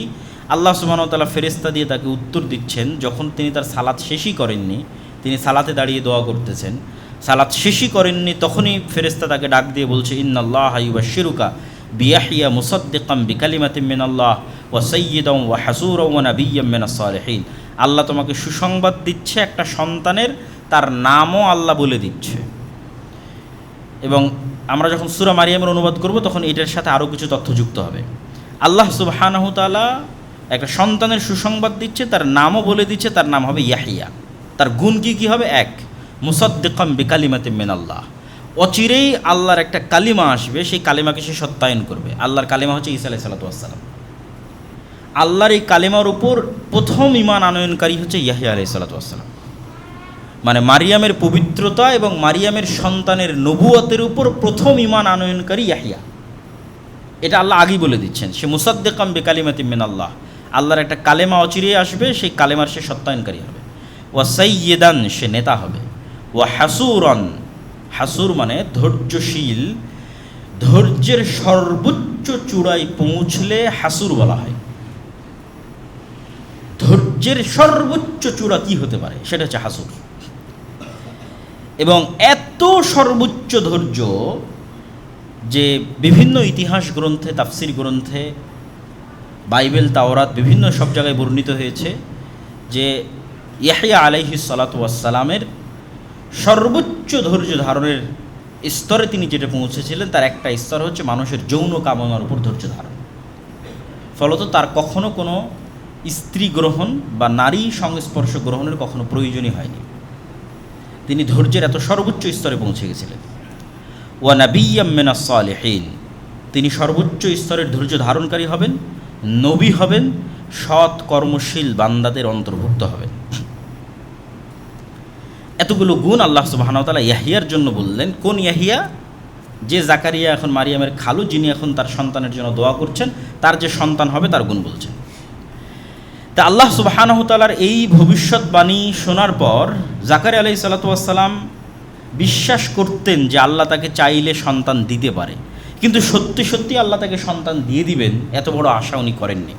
S1: আল্লাহ সুবহানাহু ওয়া তাআলা ফেরেশতা দিয়ে তাকে উত্তর দিচ্ছেন। যখন তিনি তার সালাত শেষই করেননি, তিনি সালাতে দাঁড়িয়ে দোয়া করতেছেন, সালাত শেষই করেননি, তখনই ফেরেশতা তাকে ডাক দিয়ে বলছে, ইন্নাল্লাহা ইউবাশশিরুকা বিয়াহইয়া মুসাদ্দিকাম বিকালিমাতিন মিনাল্লাহ ওয়া সাইয়্যিদান ওয়া হাসূরান ওয়া নাবিয়্যাম মিনাস সালিহিন। আল্লাহ তোমাকে সুসংবাদ দিচ্ছে একটা সন্তানের, তার নামও আল্লাহ বলে দিচ্ছে। এবং আমরা যখন সূরা মারিয়ামের অনুবাদ করব তখন এটার সাথে আরও কিছু তথ্য যুক্ত হবে। আল্লাহ সুবহানাহু তাআলা একটা সন্তানের সুসংবাদ দিচ্ছে, তার নামও বলে দিচ্ছে, তার নাম হবে ইয়াহিয়া। তার গুণ কী হবে? এক, মুসাদ্দিকাম বিকালিমাতিন মিনাল্লাহ, অচিরেই আল্লাহর একটা কালিমা আসবে, সেই কালিমাকে সে সত্যায়ন করবে। আল্লাহর কালিমা হচ্ছে ঈসা আলাইহিস সালাতু ওয়াস সালাম। আল্লাহর এই কালিমার উপর প্রথম ঈমান আনয়নকারী হচ্ছে ইয়াহইয়া আলাইহিস সালাতু ওয়াস সালাম। মানে মারিয়ামের পবিত্রতা এবং মারিয়ামের সন্তানের নবুয়তের উপর প্রথম ঈমান আনয়নকারী ইয়াহইয়া। এটা আল্লাহ আগেই বলে দিচ্ছেন, সে মুসাদ্দিকাম বিকালিমাতিন মিনাল্লাহ, আল্লাহর একটা কালেমা অচিরেই আসবে, সেই কালেমার সে সত্যায়নকারী হবে। ওয়া সাইয়্যিদান, সে নেতা হবে। ওয়া হাসূরান, হাসুর মানে ধৈর্যশীল, ধৈর্যের সর্বোচ্চ চূড়ায় পৌঁছলে হাসুর বলা হয়। ধৈর্যের সর্বোচ্চ চূড়া কি হতে পারে, সেটা হচ্ছে হাসুর। এবং এত সর্বোচ্চ ধৈর্য যে বিভিন্ন ইতিহাস গ্রন্থে, তাফসির গ্রন্থে, বাইবেল, তাওরাত, বিভিন্ন সব জায়গায় বর্ণিত হয়েছে যে ইয়াহইয়া আলাইহিস সালাতু ওয়াস সালামের সর্বোচ্চ ধৈর্য ধারণের স্তরে তিনি যেটা পৌঁছেছিলেন, তার একটা স্তর হচ্ছে মানুষের যৌন কামনার উপর ধৈর্য ধারণ। ফলত তার কখনো কোনো স্ত্রী গ্রহণ বা নারী সংস্পর্শ গ্রহণের কখনো প্রয়োজনই হয়নি। তিনি ধৈর্যের এত সর্বোচ্চ স্তরে পৌঁছে গেছিলেন। ওয়া নাবিয়্যাম মিনাস সালিহিন, তিনি সর্বোচ্চ স্তরের ধৈর্য ধারণকারী হবেন, নবী হবেন, সৎ কর্মশীল বান্দাদের অন্তর্ভুক্ত হবেন। এতগুলো গুণ আল্লাহ সুবহানাহু ওয়া তাআলা ইয়াহইয়ার জন্য বললেন। কোন ইয়াহইয়া? যে জাকারিয়া এখন মারিয়ামের খালু, যিনি এখন তার সন্তানের জন্য দোয়া করছেন, তার যে সন্তান হবে তার গুণ বলছেন। তা আল্লাহ সুবহানাহু ওয়া তাআলার এই ভবিষ্যৎবাণী শোনার পর জাকারিয়া আলাইহিস সালাতু ওয়াস সালাম বিশ্বাস করতেন যে আল্লাহ তাকে চাইলে সন্তান দিতে পারে, কিন্তু সত্যি সত্যি আল্লাহ তাকে সন্তান দিয়ে দিবেন এত বড় আশা উনি করেননি।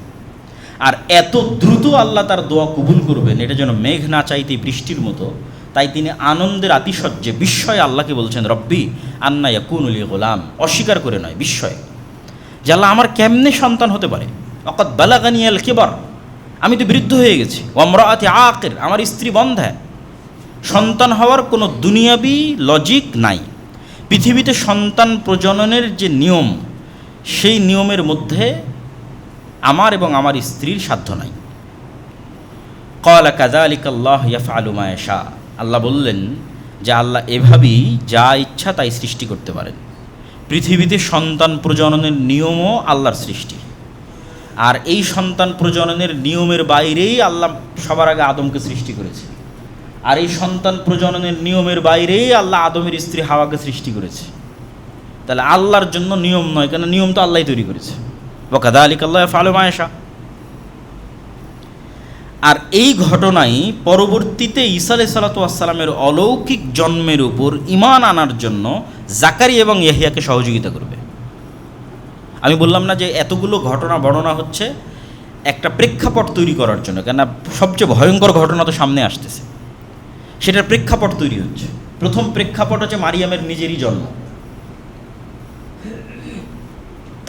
S1: আর এত দ্রুত আল্লাহ তার দোয়া কবুল করবেন, এটা যেন মেঘ না চাইতে বৃষ্টির মতো। তাই তিনি আনন্দের আতিশয্যে বিস্ময়ে আল্লাহকে বলছেন, রব্বি আন্না ইয়াকুনু লি গোলাম, অস্বীকার করে নয়, বিস্ময়ে, যে আল্লাহ আমার কেমনে সন্তান হতে পারে। অকাদ বালাগানিয়াল কিবার, আমি তো বৃদ্ধ হয়ে গেছি। ওয়ামরাআতি আকির, আমার স্ত্রী বন্ধ্যা। সন্তান হওয়ার কোনো দুনিয়াবি লজিক নাই। পৃথিবীতে সন্তান প্রজননের যে নিয়ম, সেই নিয়মের মধ্যে আমার এবং আমার স্ত্রীর সাধ্য নাই। ক্বালা কাযালিকা আল্লাহু ইয়াফআলু মা ইয়াশা, আল্লাহ বললেন যে আল্লাহ এভাবেই যা ইচ্ছা তাই সৃষ্টি করতে পারেন। পৃথিবীতে সন্তান প্রজননের নিয়মও আল্লাহর সৃষ্টি। আর এই সন্তান প্রজননের নিয়মের বাইরেই আল্লাহ সবার আগে আদমকে সৃষ্টি করেছে। আর এই সন্তান প্রজননের নিয়মের বাইরেই আল্লাহ আদমের স্ত্রী হাওয়াকে সৃষ্টি করেছে। তাহলে আল্লাহর জন্য নিয়ম নয়, কেন নিয়ম তো আল্লাহই তৈরি করেছে। ওয়া কাযালিকা আল্লাহু ইয়াফআলু মা ইয়াশা। আর এই ঘটনাই পরবর্তীতে ঈসা আলাইহিস সালাতু ওয়াস সালামের অলৌকিক জন্মের উপর ঈমান আনার জন্য জাকারিয়া এবং ইয়াহইয়াকে সহযোগিতা করবে। আমি বললাম না যে এতগুলো ঘটনা বর্ণনা হচ্ছে একটা প্রেক্ষাপট তৈরি করার জন্য, কেননা সবচেয়ে ভয়ঙ্কর ঘটনা তো সামনে আসতেছে, সেটার প্রেক্ষাপট তৈরি হচ্ছে। প্রথম প্রেক্ষাপট হচ্ছে মারিয়ামের নিজেরই জন্ম।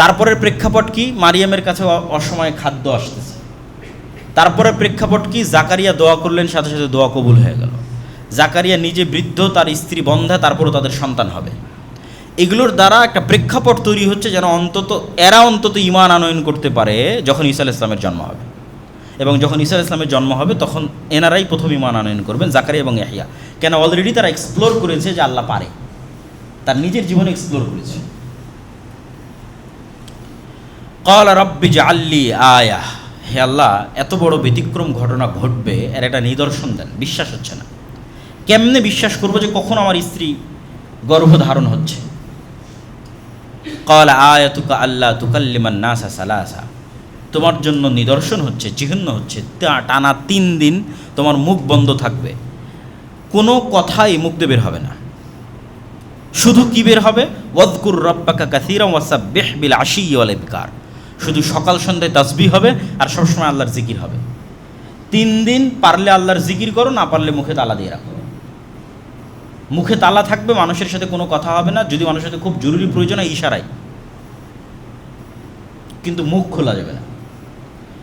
S1: তারপরের প্রেক্ষাপট কি? মারিয়ামের কাছে অসময়ে খাদ্য আসতেছে। তারপরের প্রেক্ষাপট কি? জাকারিয়া দোয়া করলেন, সাথে সাথে দোয়া কবুল হয়ে গেল। জাকারিয়া নিজে বৃদ্ধ, তার স্ত্রী বন্ধা, তারপরও তাদের সন্তান হবে। এগুলোর দ্বারা একটা প্রেক্ষাপট তৈরি হচ্ছে যেন এরা অন্তত ঈমান আনয়ন করতে পারে যখন ঈসা আলাইহিস সালামের জন্ম হবে। এবং যখন ঈসা আলাইহিস সালামের জন্ম হবে তখন এনারাই প্রথম ঈমান আনয়ন করবেন, জাকারিয়া এবং ইয়াহইয়া। কেন? অলরেডি তারা এক্সপ্লোর করেছে যে আল্লাহ পারে, তার নিজের জীবনে এক্সপ্লোর করেছে। ক্বালা রাব্বি জাআল্লি আয়া, হে আল্লাহ, এত বড় ব্যতিক্রম ঘটনা ঘটবে এর একটা নিদর্শন দেন। বিশ্বাস হচ্ছে না। কেমনে বিশ্বাস করবো যে কখন আমার স্ত্রী গর্ভধারণ হচ্ছে? ক্বালা আয়াতুকা আল্লা তুকাল্লিমান নাসা সালাসা, তোমার জন্য নিদর্শন হচ্ছে, চিহ্ন হচ্ছে, টানা 3 দিন তোমার মুখ বন্ধ থাকবে, কোনো কথাই মুখ দিয়ে বের হবে না। শুধু কি বের হবে? ওয়াযকুর রাব্বাকা কাসীরান ওয়াসাব্বিহ বিল আশিয়্যি ওয়াল ইবকার, শুধু সকাল সন্ধ্যায় তাসবিহ হবে আর সবসময় আল্লাহর জিকির হবে। 3 দিন পারলে আল্লাহর জিকির করো, না পারলে মুখে তালা দিয়ে রাখো। মুখে তালা থাকবে, মানুষের সাথে কোনো কথা হবে না, যদি মানুষের সাথে খুব জরুরি প্রয়োজন হয় ইশারায়, কিন্তু মুখ খোলা যাবে না।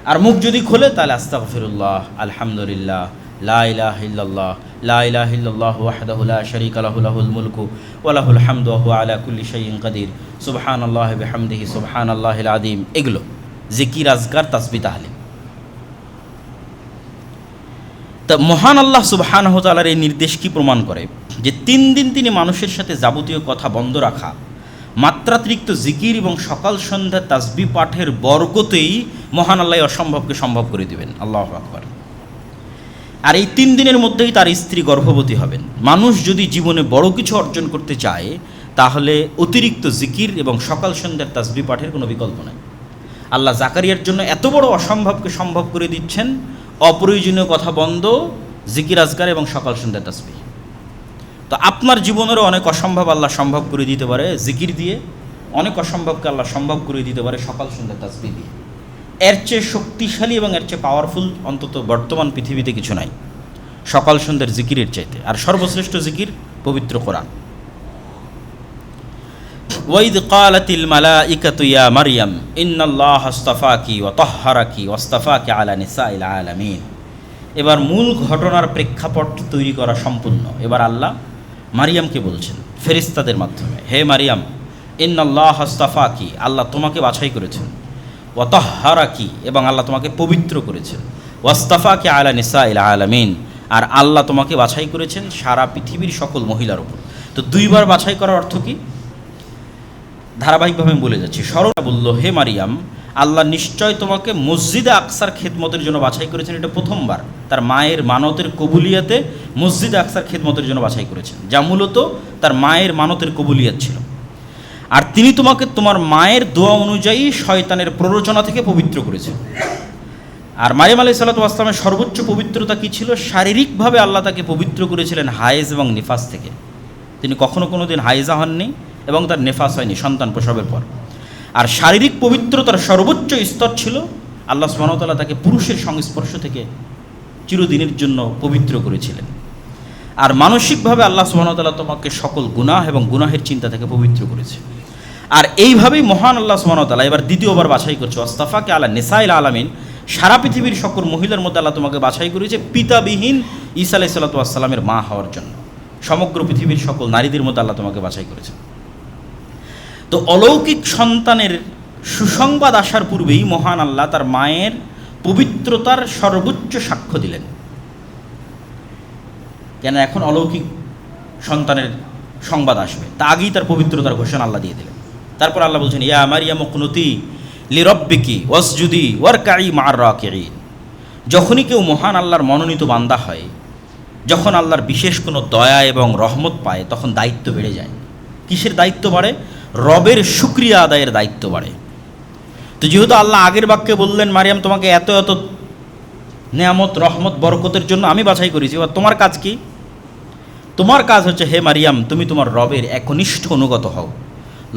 S1: আর মুখ যদি খোলে তাহলে আস্তাগফিরুল্লাহ, আলহামদুলিল্লাহ, লা ইলাহা ইল্লাল্লাহ, লা ইলাহা ইল্লাল্লাহু ওয়াহদাহু লা শারীকা লাহু, লাহুল মুলকু ওয়া লাহুল হামদু ওয়া হুয়া আলা কুল্লি শাইইন কাদির, সুবহানাল্লাহি ওয়া বিহামদিহি সুবহানাল্লাহিল আযীম। এগুলো জিকির, আজকার, তাসবিহ, তাহলিল। তা মহান আল্লাহ সুবহানাহু ওয়া তাআলার এই নির্দেশ কি প্রমাণ করে? যে 3 দিন তিনি মানুষের সাথে যাবতীয় কথা বন্ধ রাখা, মাত্রাতিরিক্ত জিকির এবং সকাল সন্ধ্যা তাসবিহ পাঠের বরকতেই মহান আল্লাহ অসম্ভবকে সম্ভব করে দিবেন। আল্লাহু আকবার। আর এই 3 দিনের মধ্যেই তার স্ত্রী গর্ভবতী হবেন। মানুষ যদি জীবনে বড় কিছু অর্জন করতে চায় তাহলে অতিরিক্ত জিকির এবং সকাল সন্ধ্যার তাসবিহ পাঠের কোনো বিকল্প নেই। আল্লাহ জাকারিয়ার জন্য এত বড় অসম্ভবকে সম্ভব করে দিচ্ছেন, অপ্রয়োজনীয় কথা বন্ধ, জিকির, আজকার এবং সকাল সন্ধ্যার তাসবিহ। তো আপনার জীবনেরও অনেক অসম্ভব আল্লাহ সম্ভব করে দিতে পারে জিকির দিয়ে, অনেক অসম্ভবকে আল্লাহ সম্ভব করে দিতে পারে সকাল সন্ধ্যার তাসবিহ দিয়ে। এর চেয়ে শক্তিশালী এবং এর চেয়ে পাওয়ারফুল অন্তত বর্তমান পৃথিবীতে কিছু নাই সকাল সন্ধ্যার জিকিরের চাইতে। আর সর্বশ্রেষ্ঠ জিকির পবিত্র কোরআন। ওয়াইদ ক্বালাতিল মালাইকাতু ইয়া মারইয়াম ইন্নাল্লাহা আসতাফাকি ওয়া তাহহারাকি ওয়াসতাফাকি আলা নিসাইল আলামিন। এবার মূল ঘটনার প্রেক্ষাপট তৈরি করা সম্পূর্ণ। এবার আল্লাহ মারিয়ামকে বলছেন ফেরেশতাদের মাধ্যমে, হে মারিয়াম, ইন্নাল্লাহা আসতাফাকি, আল্লাহ তোমাকে বাছাই করেছেন, ওয়া তাহহারাকি, এবং আল্লাহ তোমাকে পবিত্র করেছেন, ওয়াসতাফাকি আলা নিসাইল আলামিন, আর আল্লাহ তোমাকে বাছাই করেছেন সারা পৃথিবীর সকল মহিলার উপর। তো 2 বার বাছাই করার অর্থ কি? ধারাবাহিকভাবে আমি বলে যাচ্ছি। সরলা বলল, হে মারিয়াম, আল্লাহ নিশ্চয় তোমাকে মসজিদে আকসার খেদমতের জন্য বাছাই করেছেন। এটা প্রথমবার তার মায়ের মানতের কবুলিয়াতে মসজিদে আকসার খেদমতের জন্য বাছাই করেছেন, যা মূলত তার মায়ের মানতের কবুলিয়াত ছিল। আর তিনি তোমাকে তোমার মায়ের দোয়া অনুযায়ী শয়তানের প্ররোচনা থেকে পবিত্র করেছেন। আর মারিয়াম আলাইহিস সালাতু ওয়াস সালামের সর্বোচ্চ পবিত্রতা কী ছিল? শারীরিকভাবে আল্লাহ তাকে পবিত্র করেছিলেন হায়েজ এবং নিফাস থেকে। তিনি কখনো কোনো দিন হায়েজা হননি এবং তার নেফাস হয়নি সন্তান প্রসবের পর। আর শারীরিক পবিত্রতার সর্বোচ্চ স্তর ছিল আল্লাহ সুবহানাহু ওয়া তাআলা তাকে পুরুষের সংস্পর্শ থেকে চিরদিনের জন্য পবিত্র করেছিলেন। আর মানসিকভাবে আল্লাহ সুবহানাহু ওয়া তাআলা তোমাকে সকল গুনাহ এবং গুনাহের চিন্তা থেকে পবিত্র করেছে। আর এইভাবেই মহান আল্লাহ সুবহানাহু ওয়া তাআলা এবার দ্বিতীয়বার বাছাই করছে, ওয়াসতাফাকে আলা নিসাইল আলামিন, সারা পৃথিবীর সকল মহিলার মধ্যে আল্লাহ তোমাকে বাছাই করেছে পিতাবিহীন ঈসা আলাইহিস সালাতু ওয়াস সালামের মা হওয়ার জন্য। সমগ্র পৃথিবীর সকল নারীদের মধ্যে আল্লাহ তোমাকে বাছাই করেছে। তো অলৌকিক সন্তানের সুসংবাদ আসার পূর্বেই মহান আল্লাহ তার মায়ের পবিত্রতার সর্বোচ্চ সাক্ষ্য দিলেন। কেন? এখন অলৌকিক সন্তানের সংবাদ আসবে, তা আগেই তার পবিত্রতার ঘোষণা আল্লাহ দিয়ে দিলেন। তারপর আল্লাহ বলছেন, ইয়া মারিয়াম কুনুতি লিরাব্বিকি ওয়াসজুদি ওয়ারকাই মা'আর রাকিঈন। যখনই কেউ মহান আল্লাহর মনোনীত বান্দা হয়, যখন আল্লাহর বিশেষ কোনো দয়া এবং রহমত পায়, তখন দায়িত্ব বেড়ে যায়। কিসের দায়িত্ব বাড়ে? রবের শুকরিয়া আদায়ের দায়িত্ব বাড়ে। তো যেহেতু আল্লাহ আগের বাক্যে বললেন, মারিয়াম তোমাকে এত এত নেয়ামত, রহমত, বরকতের জন্য আমি বাছাই করেছি, এবার তোমার কাজ কি? তোমার কাজ হচ্ছে, হে মারিয়াম, তুমি তোমার রবের একনিষ্ঠ অনুগত হও,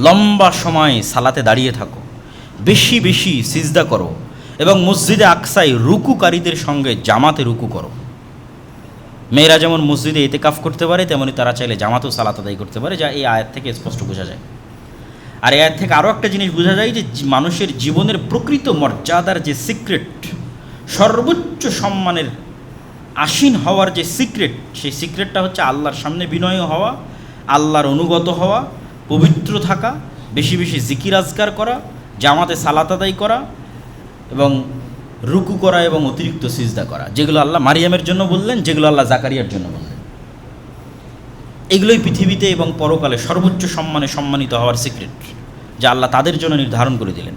S1: লম্বা সময় সালাতে দাঁড়িয়ে থাকো, বেশি বেশি সিজদা করো, এবং মসজিদে আকসায় রুকুকারীদের সঙ্গে জামাতে রুকু করো। মেয়েরা যেমন মসজিদে ইতিকাফ করতে পারে, তেমনি তারা চাইলে জামাতেও সালাত আদায় করতে পারে, যা এই আয়াত থেকে স্পষ্ট বোঝা যায়। আর এই আয়াত থেকে আরও একটা জিনিস বোঝা যায় যে মানুষের জীবনের প্রকৃত মর্যাদার যে সিক্রেট, সর্বোচ্চ সম্মানের আসীন হওয়ার যে সিক্রেট, সেই সিক্রেটটা হচ্ছে আল্লাহর সামনে বিনয় হওয়া, আল্লাহর অনুগত হওয়া, পবিত্র থাকা, বেশি বেশি জিকির আজকার করা, জামাতে সালাত আদায় করা এবং রুকু করা এবং অতিরিক্ত সিজদা করা, যেগুলো আল্লাহ মারিয়ামের জন্য বললেন, যেগুলো আল্লাহ জাকারিয়ার জন্য বললেন। এগুলোই পৃথিবীতে এবং পরকালে সর্বোচ্চ সম্মানে সম্মানিত হওয়ার সিক্রেট, যা আল্লাহ তাদের জন্য নির্ধারণ করে দিলেন।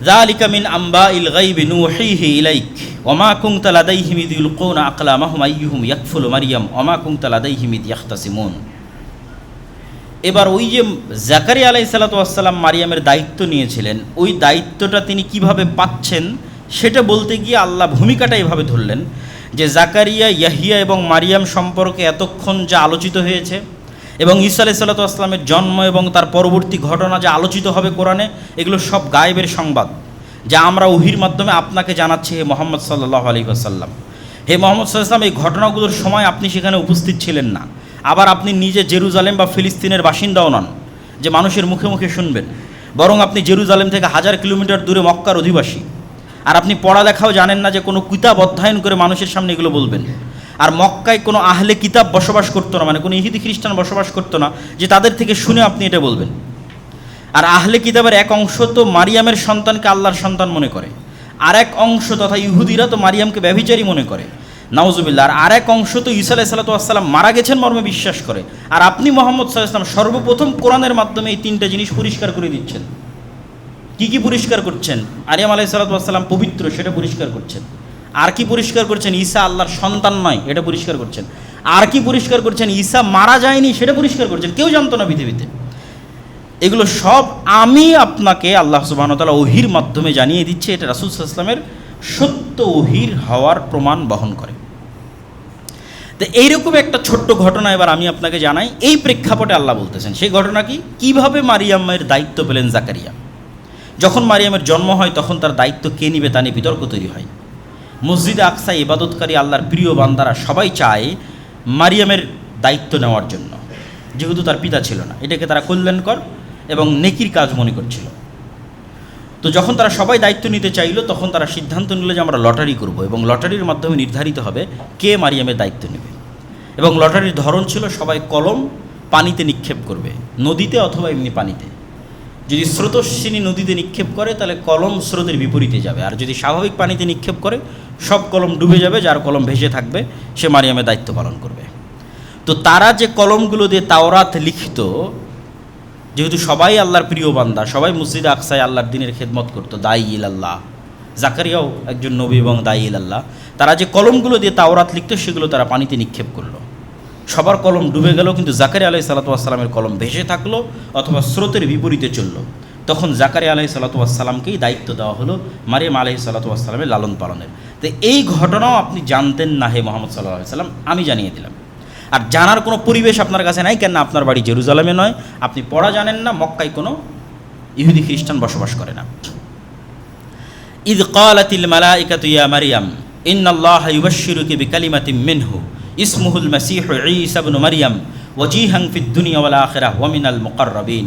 S1: যালিকা মিন আম্বাইল গায়বি নূহিহি ইলাইক ওমা কুনতা লাদাইহিম ইয ইলকুনা আকলামাহুম আইয়ুহুম ইয়াকফুলু মারইয়াম ওমা কুনতা লাদাইহিম ইয ইখতাসিমুন। এবার ওই যে জাকারিয়া আলাইহিস সালাতু ওয়াস সালাম মারিয়ামের দায়িত্ব নিয়েছিলেন, ওই দায়িত্বটা তিনি কিভাবে পাচ্ছেন সেটা বলতে গিয়ে আল্লাহ ভূমিকাটা এভাবে ধরলেন যে জাকারিয়া, ইয়াহিয়া এবং মারিয়াম সম্পর্কে এতক্ষণ যা আলোচিত হয়েছে এবং ঈসা আলাইহিস সালাতু ওয়াস সালামের জন্ম এবং তার পরবর্তী ঘটনা যা আলোচিত হবে কোরআনে, এগুলো সব গায়েবের সংবাদ, যা আমরা ওহির মাধ্যমে আপনাকে জানাচ্ছি হে মুহাম্মদ সাল্লাল্লাহু আলাইহি ওয়াসাল্লাম। হে মুহাম্মদ সাল্লাল্লাহু আলাইহি ওয়াসাল্লাম, এই ঘটনাগুলোর সময় আপনি সেখানে উপস্থিত ছিলেন না, আবার আপনি নিজে জেরুজালেম বা ফিলিস্তিনের বাসিন্দাও নন যে মানুষের মুখে মুখে শুনবেন, বরং আপনি জেরুজালেম থেকে 1000 কিলোমিটার দূরে মক্কার অধিবাসী। আর আপনি পড়ালেখাও জানেন না যে কোনো কিতাব অধ্যয়ন করে মানুষের সামনে এগুলো বলবেন। আর মক্কায় কোনো আহলে কিতাব বসবাস করতো না, মানে কোনো ইহুদি খ্রিস্টান বসবাস করতো না যে তাদের থেকে শুনে আপনি এটা বলবেন। আর আহলে কিতাবের এক অংশ তো মারিয়ামের সন্তানকে আল্লাহর সন্তান মনে করে, আর এক অংশ তথা ইহুদিরা তো মারিয়ামকে ব্যভিচারী মনে করে, নাউজুবিল্লাহ। আর এক অংশ তো ঈসা আলাইহিস সালাতু ওয়াস সালাম মারা গেছেন মর্মে বিশ্বাস করে। আর আপনি মুহাম্মদ সাল্লাল্লাহু আলাইহি ওয়াসাল্লাম সর্বপ্রথম কোরআনের মাধ্যমে এই তিনটা জিনিস পরিষ্কার করে দিচ্ছেন। কি কি পরিষ্কার করছেন? মারিয়াম আলাইহিস সালাতু ওয়াস সালাম পবিত্র, সেটা পরিষ্কার করছেন। আর কি পরিষ্কার করছেন? ঈসা আল্লাহর সন্তান নয়, এটা পরিষ্কার করছেন। আর কি পরিষ্কার করছেন? ঈসা মারা যায়নি, সেটা পরিষ্কার করছেন। কেউ জানতো না পৃথিবীতে। এগুলো সব আমি আপনাকে আল্লাহ সুবহানাহু ওয়া তাআলা ওহির মাধ্যমে জানিয়ে দিচ্ছে। এটা রাসূল সাল্লাল্লাহু আলাইহি ওয়াসাল্লামের সত্য ওহির হওয়ার প্রমাণ বহন করে। তো এইরকম একটা ছোট্ট ঘটনা এবার আমি আপনাকে জানাই। এই প্রেক্ষাপটে আল্লাহ বলতেছেন সেই ঘটনা কি, কীভাবে মারিয়ামের দায়িত্ব পেলেন জাকারিয়া। যখন মারিয়ামের জন্ম হয় তখন তার দায়িত্ব কে নিবে তা নিয়ে বিতর্ক তৈরি হয়। মসজিদে আকসায় ইবাদতকারী আল্লাহর প্রিয় বান্দারা সবাই চায় মারিয়ামের দায়িত্ব নেওয়ার জন্য, যেহেতু তার পিতা ছিল না। এটাকে তারা কল্যাণকর এবং নেকির কাজ মনে করছিল। তো যখন তারা সবাই দায়িত্ব নিতে চাইলো, তখন তারা সিদ্ধান্ত নিল যে আমরা লটারি করব এবং লটারির মাধ্যমে নির্ধারিত হবে কে মারিয়ামের দায়িত্ব নেবে। এবং লটারির ধরন ছিল সবাই কলম পানিতে নিক্ষেপ করবে, নদীতে অথবা এমনি পানিতে। যদি স্রোতস্বিনী নদীতে নিক্ষেপ করে তাহলে কলম স্রোতের বিপরীতে যাবে, আর যদি স্বাভাবিক পানিতে নিক্ষেপ করে সব কলম ডুবে যাবে, যার কলম ভেসে থাকবে সে মারিয়ামের দায়িত্ব পালন করবে। তো তারা যে কলমগুলো দিয়ে তাওরাত লিখিত, যেহেতু সবাই আল্লাহর প্রিয় বান্দা, সবাই মসজিদে আকসায় আল্লাহর দিনের খেদমত করতো, দায়ী ইলাল্লাহ, জাকারিয়াও একজন নবী এবং দায়ী ইলাল্লাহ, তারা যে কলমগুলো দিয়ে তাওরাত লিখতো সেগুলো তারা পানিতে নিক্ষেপ করলো। সবার কলম ডুবে গেল, কিন্তু জাকারিয়া আলাইহিস সালাতু ওয়াস সালামের কলম ভেসে থাকলো অথবা স্রোতের বিপরীতে চললো। তখন জাকারিয়া আলাইহিস সালাতু ওয়াস সালামকেই দায়িত্ব দেওয়া হলো মারিয়াম আলাইহিস সালাতু ওয়াস সালামের লালন পালনের। তো এই ঘটনাও আপনি জানতেন না হে মুহাম্মদ সাল্লাল্লাহু আলাইহি সাল্লাম, আমি জানিয়ে দিলাম। আর জানার কোনো পরিবেশ আপনার কাছে নাই, কেন আপনার বাড়ি জেরুজালেমে নয়, আপনি পড়া জানেন না, মক্কায় কোনো ইহুদি খ্রিস্টান বসবাস করে না। ইয ক্বালাতিল মালাইকাতু ইয়া মারিয়াম ইন্নাল্লাহা ইউবাশশিরুকি বিকালিমাতিন মিনহু ইসমুহুল মাসীহু ঈসা ইবনু মারিয়াম ওয়াজিহান ফিদ দুনিয়া ওয়াল আখিরাহ ওয়া মিনাল মুকাররাবিন।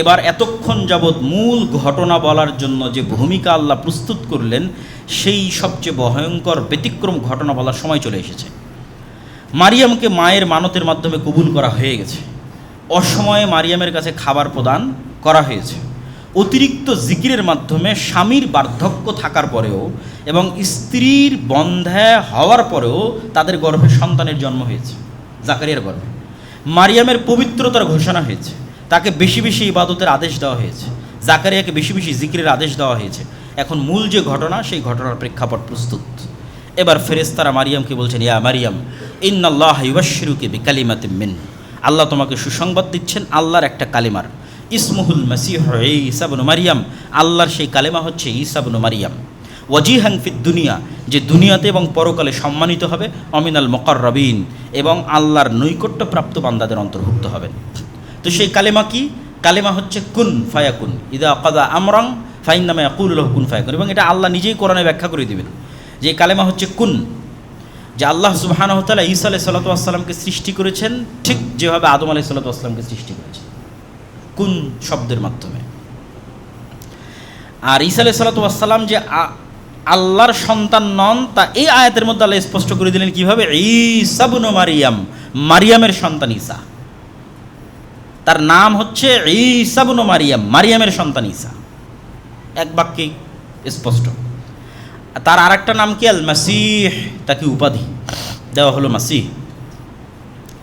S1: এবার এতক্ষণ যাবৎ মূল ঘটনা বলার জন্য যে ভূমিকা আল্লাহ প্রস্তুত করলেন, সেই সবচেয়ে ভয়ঙ্কর ব্যতিক্রম ঘটনা বলার সময় চলে এসেছে। মারিয়ামকে মায়ের মানতের মাধ্যমে কবুল করা হয়ে গেছে। অসময়ে মারিয়ামের কাছে খাবার প্রদান করা হয়েছে। অতিরিক্ত জিকিরের মাধ্যমে স্বামীর বার্ধক্য থাকার পরেও এবং স্ত্রীর বন্ধ্যা হওয়ার পরেও তাদের গর্ভে সন্তানের জন্ম হয়েছে, জাকারিয়ার গর্ভে। মারিয়ামের পবিত্রতার ঘোষণা হয়েছে, তাকে বেশি বেশি ইবাদতের আদেশ দেওয়া হয়েছে, জাকারিয়াকে বেশি বেশি জিকিরের আদেশ দেওয়া হয়েছে। এখন মূল যে ঘটনা, সেই ঘটনার প্রেক্ষাপট প্রস্তুত। এবার ফেরেশতারা মারিয়ামকে বলছেন, ইয়া মারিয়াম ইন্নাল্লাহা ইউবাশশিরুকি বিকালিমাতিন মিনহু, আল্লাহ তোমাকে সুসংবাদ দিচ্ছেন আল্লাহর একটা কালিমার। ইসমুহুল মাসীহু ঈসা ইবনু মারিয়াম, আল্লাহর সেই কালেমা হচ্ছে ঈসা ইবনু মারিয়াম। ওয়াজিহান ফিদ দুনিয়া, যে দুনিয়াতে এবং পরকালে সম্মানিত হবে। অমিনাল মুকাররাবিন, এবং আল্লাহর নৈকট্যপ্রাপ্ত বান্দাদের অন্তর্ভুক্ত হবেন। তো সেই কালেমা কি? কালেমা হচ্ছে কুন ফায়াকুন, ইদা কাযা আমরান ফাইন্নামা ইয়াকুলু লাহু কুন ফায়াকুন। এবং এটা আল্লাহ নিজেই কোরআনে ব্যাখ্যা করে দিবেন যে কালেমা হচ্ছে কুন। যে আল্লাহ সুবহানাহু ওয়া তাআলা ঈসা আলাইহিস সালাতু ওয়াস সালামকে সৃষ্টি করেছেন ঠিক যেভাবে আদম আলাইহিস সালাতু ওয়াস সালামকে সৃষ্টি করেছেন, কুন শব্দের মাধ্যমে। আর ঈসা আলাইহিস সালাতু ওয়াস সালাম যে আল্লাহর সন্তান নন তা এই আয়াতের মধ্যে আল্লাহ স্পষ্ট করে দিলেন কিভাবে, ঈসা ইবনু মারিয়াম, মারিয়ামের সন্তান ঈসা। তার নাম হচ্ছে ঈসা ইবনু মারিয়াম, মারিয়ামের সন্তান ঈসা, এক বাক্যে স্পষ্ট। তার আরেকটা নাম কি, আল মাসিহ, তাকে উপাধি দেওয়া হলো মাসিহ।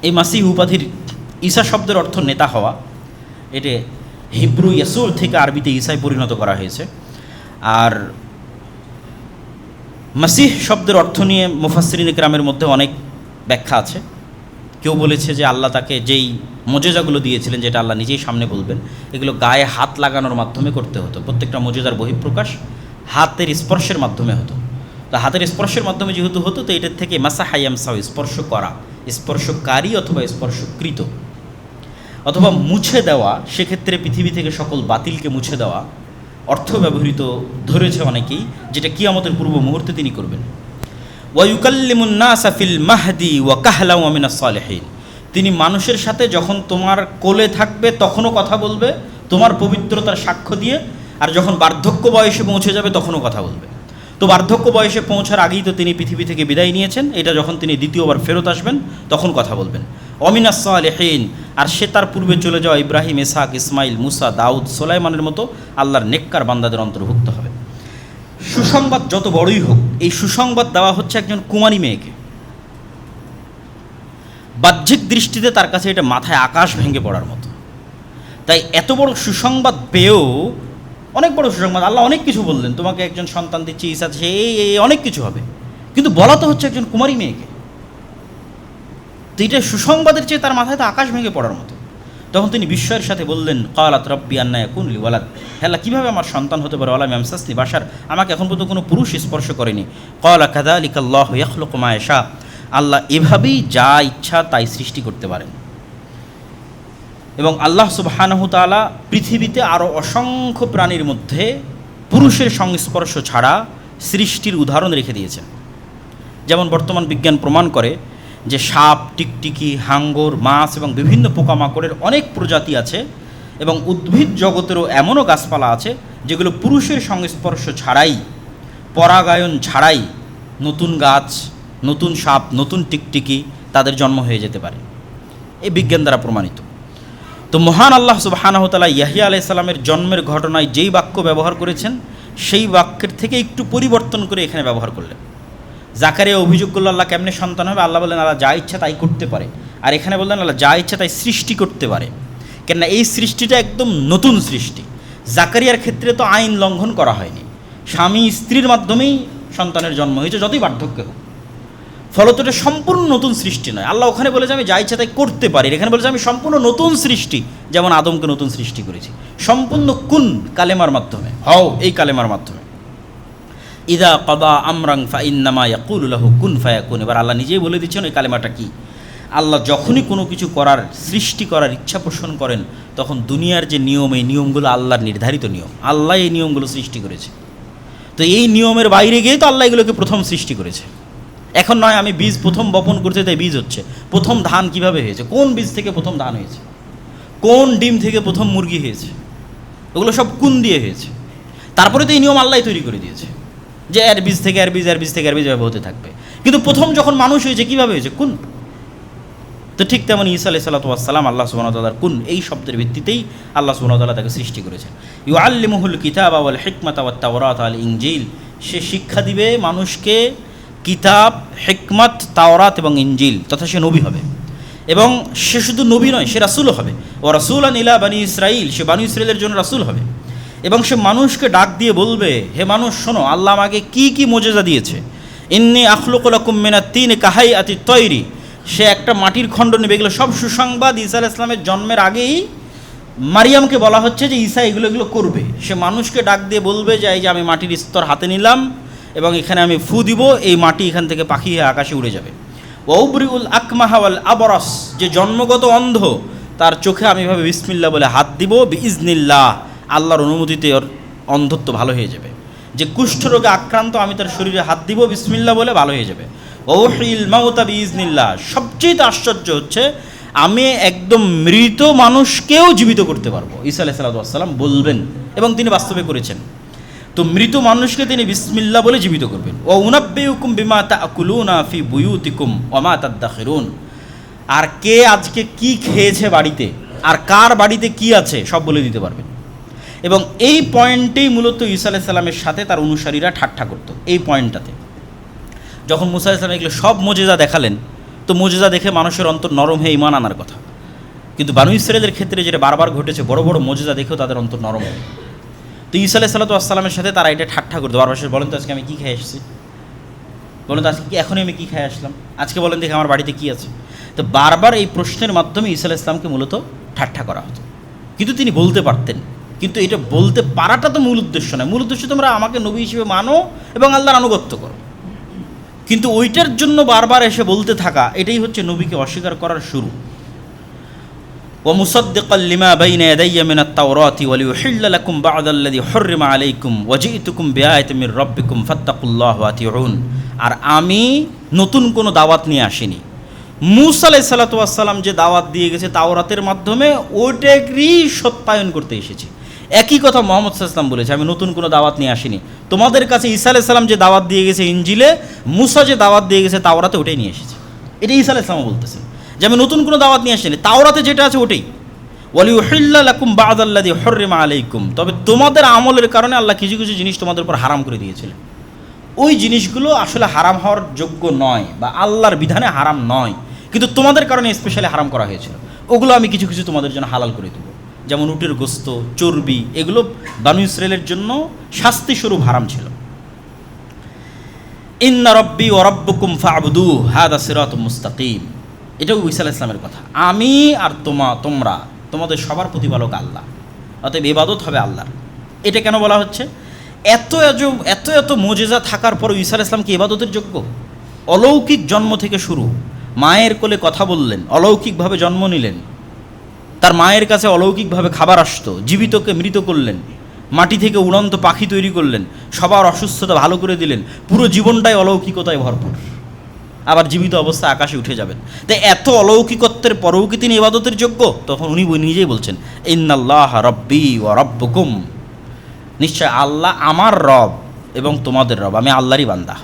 S1: এই মাসিহ উপাধির ঈসা শব্দের অর্থ নেতা হওয়া, এটা হিব্রু ইয়াসুর থেকে আরবিতে ঈসায় পরিণত করা হয়েছে। আর মাসিহ শব্দের অর্থ নিয়ে মুফাসসিরিন কিরামের মধ্যে অনেক ব্যাখ্যা আছে। কেউ বলেছে যে আল্লাহ তাকে যেই মজেজাগুলো দিয়েছিলেন, যেটা আল্লাহ নিজেই সামনে বলবেন, এগুলো গায়ে হাত লাগানোর মাধ্যমে করতে হতো। প্রত্যেকটা মজেজার বহিঃপ্রকাশ হাতের স্পর্শের মাধ্যমে হতো। তো হাতের স্পর্শের মাধ্যমে যেহেতু হতো, তো এটার থেকে মাসাহা ইয়ামসাহু, স্পর্শ করা, স্পর্শকারী অথবা স্পর্শকৃত, অথবা মুছে দেওয়া, সেক্ষেত্রে পৃথিবী থেকে সকল বাতিলকে মুছে দেওয়া অর্থ ব্যবহৃত ধরেছে অনেকেই, যেটা কিয়ামতের পূর্ব মুহূর্তে তিনি করবেন। ওয়া ইউকাল্লিমুন নাসা ফিল মাহদি ওয়া কাহলা ওয়া মিনাস সালিহিন, তিনি মানুষের সাথে যখন তোমার কোলে থাকবে তখনও কথা বলবে, তোমার পবিত্রতার সাক্ষ্য দিয়ে, আর যখন বার্ধক্য বয়সে পৌঁছে যাবে তখনও কথা বলবে। তো বার্ধক্য বয়সে পৌঁছার আগেই তো তিনি পৃথিবী থেকে বিদায় নিয়েছেন, এটা যখন তিনি দ্বিতীয়বার ফেরত আসবেন তখন কথা বলবেন। অমিনাস সালিহিন, আর সে তার পূর্বে চলে যাওয়া ইব্রাহিম, ইসহাক, ইসমাইল, মুসা, দাউদ, সুলাইমানের মতো আল্লাহর নেককার বান্দাদের অন্তর্ভুক্ত হবে। সুসংবাদ যত বড়ই হোক, এই সুসংবাদ দেওয়া হচ্ছে একজন কুমারী মেয়েকে। বাহ্যিক দৃষ্টিতে তার কাছে এটা মাথায় আকাশ ভেঙে পড়ার মতো। তাই এত বড় সুসংবাদ পেয়েও, অনেক বড় সুসংবাদ, আল্লাহ অনেক কিছু বললেন, তোমাকে একজন সন্তান দিচ্ছি, ঈসা, সে এই অনেক কিছু হবে, কিন্তু বলা তো হচ্ছে একজন কুমারী মেয়েকে। তো এটা সুসংবাদের চেয়ে তার মাথায় তো আকাশ ভেঙে পড়ার মতো। তখন তিনি বিস্ময়ের সাথে বললেন, ক্বালাত রাব্বি আন্না ইয়াকুনু লি ওয়ালাদ, হে আল্লাহ, কীভাবে আমার সন্তান হতে পারে, ওয়ালাম ইয়ামসাসনি বাশার, আমাকে এখন পর্যন্ত কোনো পুরুষ স্পর্শ করেনি। ক্বালা কাযালিকা আল্লাহু ইয়াখলুকু মা ইয়াশা, আল্লাহ এভাবেই যা ইচ্ছা তাই সৃষ্টি করতে পারেন। এবং আল্লাহ সুবহানাহু তাআলা পৃথিবীতে আরও অসংখ্য প্রাণীর মধ্যে পুরুষের সংস্পর্শ ছাড়া সৃষ্টির উদাহরণ রেখে দিয়েছেন। যেমন বর্তমান বিজ্ঞান প্রমাণ করে যে সাপ, টিকটিকি, হাঙ্গর, মাছ এবং বিভিন্ন পোকামাকড়ের অনেক প্রজাতি আছে, এবং উদ্ভিদ জগতেরও এমনও গাছপালা আছে যেগুলো পুরুষের সংস্পর্শ ছাড়াই, পরাগায়ন ছাড়াই নতুন গাছ, নতুন সাপ, নতুন টিকটিকি তাদের জন্ম হয়ে যেতে পারে। এই বিজ্ঞান দ্বারা প্রমাণিত। তো মহান আল্লাহ সুবহানাহু ওয়া তাআলা ইয়াহইয়া আলাইহিস সালামের জন্মের ঘটনায় যেই বাক্য ব্যবহার করেছেন, সেই বাক্যের থেকে একটু পরিবর্তন করে এখানে ব্যবহার করলেন। জাকারিয়া অভিযোগ করল, আল্লাহ কেমনে সন্তান হবে? আল্লাহ বললেন, আল্লাহ যা ইচ্ছা তাই করতে পারে। আর এখানে বললেন, আল্লাহ যা ইচ্ছা তাই সৃষ্টি করতে পারে। কেননা এই সৃষ্টিটা একদম নতুন সৃষ্টি। জাকারিয়ার ক্ষেত্রে তো আইন লঙ্ঘন করা হয়নি, স্বামী স্ত্রীর মাধ্যমেই সন্তানের জন্ম হয়েছে, যতই বার্ধক্য হোক। ফলত এটা সম্পূর্ণ নতুন সৃষ্টি নয়। আল্লাহ ওখানে বলে যে আমি যা ইচ্ছা তাই করতে পারি, এখানে বলে যে আমি সম্পূর্ণ নতুন সৃষ্টি, যেমন আদমকে নতুন সৃষ্টি করেছি, সম্পূর্ণ কুন কালেমার মাধ্যমে, হও এই কালেমার মাধ্যমে। ইদা কদা আমরাং ফাইন্নামা ইয়াকুলু লাহু কুন ফায়াকুন। এবার আল্লাহ নিজেই বলে দিচ্ছেন ওই কালেমাটা কি। আল্লাহ যখনই কোনো কিছু করার, সৃষ্টি করার ইচ্ছা পোষণ করেন, তখন দুনিয়ার যে নিয়ম, এই নিয়মগুলো আল্লাহর নির্ধারিত নিয়ম, আল্লাহ এই নিয়মগুলো সৃষ্টি করেছে। তো এই নিয়মের বাইরে গিয়ে তো আল্লাহ এগুলোকে প্রথম সৃষ্টি করেছে। এখন নয় আমি বীজ প্রথম বপন করতে, তাই বীজ হচ্ছে। প্রথম ধান কিভাবে হয়েছে, কোন বীজ থেকে প্রথম ধান হয়েছে, কোন ডিম থেকে প্রথম মুরগি হয়েছে, ওগুলো সব কুন দিয়ে হয়েছে। তারপরে তো এই নিয়ম আল্লাহ তৈরি করে দিয়েছে যে এর বীজ থেকে এর বীজ, এর বীজ থেকে এর বীজ এভাবে হতে থাকবে। কিন্তু প্রথম যখন মানুষ হয়েছে কীভাবে হয়েছে, কুন। তো ঠিক তেমন ঈসা আলাইহিস সালাতু ওয়াস সালাম আল্লাহ সুবহানাহু ওয়া তাআলার কুন, এই শব্দের ভিত্তিতেই আল্লাহ সুবহানাহু ওয়া তাআলা তাকে সৃষ্টি করেছেন। ইউআল্লিমুহুল কিতাবা ওয়াল হিকমাতা ওয়াত তাওরাত ওয়াল ইনজিল, সে শিক্ষা দিবে মানুষকে কিতাব, হিকমত, তাওরাত এবং ইনজিল, তথা সে নবী হবে। এবং সে শুধু নবী নয়, সে রাসূলও হবে। ও রাসূলান ইলা বানি ইসরাইল, সে বানি ইসরাইলের জন্য রাসূল হবে। এবং সে মানুষকে ডাক দিয়ে বলবে, হে মানুষ শোনো, আল্লাহ আমাকে কি কি মোজেজা দিয়েছে। ইন্নী আখলুকু লাকুম মিনাত তিন কাহাইয়াতি তৈরি, সে একটা মাটির খণ্ড নেবে। এগুলো সব সুসংবাদ ঈসা আলাইহিস সালামের জন্মের আগেই মারিয়ামকে বলা হচ্ছে যে ঈসা এগুলো করবে। সে মানুষকে ডাক দিয়ে বলবে যে এই যে আমি মাটির স্তর হাতে নিলাম এবং এখানে আমি ফু দিব, এই মাটি এখান থেকে পাখি হয়ে আকাশে উড়ে যাবে। ওয়াউবরিউল আকমাহা ওয়াল আবরাস, যে জন্মগত অন্ধ তার চোখে আমি এভাবে বিসমিল্লাহ বলে হাত দিব, বিইজনিল্লাহ, আল্লাহর অনুমতিতে ওর অন্ধত্ব ভালো হয়ে যাবে। যে কুষ্ঠরোগে আক্রান্ত, আমি তার শরীরে হাত দিব বিসমিল্লাহ বলে, ভালো হয়ে যাবে। ওহিল মাউতা বিইজনিল্লাহ। সবচেয়ে আশ্চর্য হচ্ছে আমি একদম মৃত মানুষকেও জীবিত করতে পারবো, ঈসা আলাইহিস সালাম বলবেন, এবং তিনি বাস্তবে করেছেন। তো মৃত মানুষকে তিনি বিসমিল্লাহ বলে জীবিত করবেন। ও উনাব্বিউকুম বিমা তাকুলুনা ফি বুয়ুতিকুম ওয়া মা তাদাখিরুন। আর কে আজকে কি খেয়েছে বাড়িতে, আর কার বাড়িতে কি আছে সব বলে দিতে পারবেন। এবং এই পয়েন্টেই মূলত ঈসা আলাইহিস সালামের সাথে তার অনুসারীরা ঠাট্টা করতো। এই পয়েন্টটাতে যখন মুসা আলাইহিস সালাম এগুলো সব মুজিজা দেখালেন, তো মুজিজা দেখে মানুষের অন্তর নরম হয়ে ঈমান আনার কথা। কিন্তু বানু ইসরাঈলের ক্ষেত্রে যেটা বারবার ঘটেছে, বড় বড় মুজিজা দেখেও তাদের অন্তর নরম হয়। তো ঈসা আলাইহিস সালামের সাথে তারা এটা ঠাট্টা করতো বারবার। বলেন তো আজকে আমি কী খেয়ে এসেছি, বলেন তো আজকে কি এখনই আমি কী খেয়ে আসলাম, আজকে বলেন দেখে আমার বাড়িতে কী আছে। তো বারবার এই প্রশ্নের মাধ্যমে ঈসা আলাইহিস সালামকে মূলত ঠাট্টা করা হতো। কিন্তু তিনি বলতে পারতেন, কিন্তু এটা বলতে পারাটা তো মূল উদ্দেশ্য নয়। মূল উদ্দেশ্য তোমরা আমাকে নবী হিসেবে মানো এবং আল্লাহর আনুগত্য করো। কিন্তু ওইটার জন্য বারবার এসে বলতে থাকা, এটাই হচ্ছে নবীকে অস্বীকার করার শুরু। ওয়া মুসাদ্দিকাল লিমা বাইনা ইয়াদাইয়া মিনাত তাওরাতি ওয়া লিউহিল্লা লাকুম বা'দাল্লাযী হুররিমা আলাইকুম ওয়া জি'তুকুম বিআয়াতিন মির রাব্বিকুম ফাত্তাকুল্লাহ ওয়া আতিউন। আর আমি নতুন কোনো দাওয়াত নিয়ে আসিনি। মূসা আলাইহিস সালাম যে দাওয়াত দিয়ে গেছে তাওরাতের মাধ্যমে, ওইটারই সত্যায়ন করতে এসেছি। একই কথা মুহাম্মদ সাল্লাল্লাহু আলাইহি ওয়াসাল্লাম বলেছে, আমি নতুন কোনো দাওয়াত নিয়ে আসিনি। তোমাদের কাছে ঈসা আলাইহিস সালাম যে দাওয়াত দিয়ে গেছে ইনজিলে, মূসা যে দাওয়াত দিয়ে গেছে তাওরাতে, ওটাই নিয়ে এসেছি। এটা ঈসা আলাইহিস সালাম বলতেছেন যে আমি নতুন কোনো দাওয়াত নিয়ে আসিনি, তাওরাতে যেটা আছে ওটাই। ওয়া লিউহিল্লা লাকুম বা'দাল্লাযী হুররিমা আলাইকুম। তবে তোমাদের আমলের কারণে আল্লাহ কিছু কিছু জিনিস তোমাদের উপর হারাম করে দিয়েছিলেন। ওই জিনিসগুলো আসলে হারাম হওয়ার যোগ্য নয়, বা আল্লাহর বিধানে হারাম নয়, কিন্তু তোমাদের কারণে স্পেশালি হারাম করা হয়েছিল। ওগুলো আমি কিছু কিছু তোমাদের জন্য হালাল করে দেবো। যেমন উটের গোস্ত, চর্বি, এগুলো বানু ইসরাঈলের জন্য শাস্তিস্বরূপ হারাম ছিল। ইন্না রব্বি ওয়া রাব্বুকুম ফা'বুদু হাদা সিরাতুম মুস্তাকিম। এটাও ঈসা আলাইহিস সালামের কথা। আমি আর তোমরা তোমাদের সবার প্রতিপালক আল্লাহ, অতএব ইবাদত হবে আল্লাহর। এটা কেন বলা হচ্ছে? এত এত মুজিজা থাকার পর ঈসা আলাইহিস সালাম কি ইবাদতের যোগ্য? অলৌকিক জন্ম থেকে শুরু, মায়ের কোলে কথা বললেন, অলৌকিকভাবে জন্ম নিলেন, তার মায়ের কাছে অলৌকিকভাবে খাবার আসতো, জীবিতকে মৃত করলেন, মাটি থেকে উড়ন্ত পাখি তৈরি করলেন, সবার অসুস্থতা ভালো করে দিলেন, পুরো জীবনটাই অলৌকিকতায় ভরপুর। আবার জীবিত অবস্থায় আকাশে উঠে যাবেন। তাই এত অলৌকিকত্বের পরেও কি তিনি ইবাদতের যোগ্য? তখন উনি নিজেই বলছেন, ইন্নাল্লাহ রব্বি ওয়া রব্বুকুম। নিশ্চয় আল্লাহ আমার রব এবং তোমাদের রব, আমি আল্লাহরই বান্দা।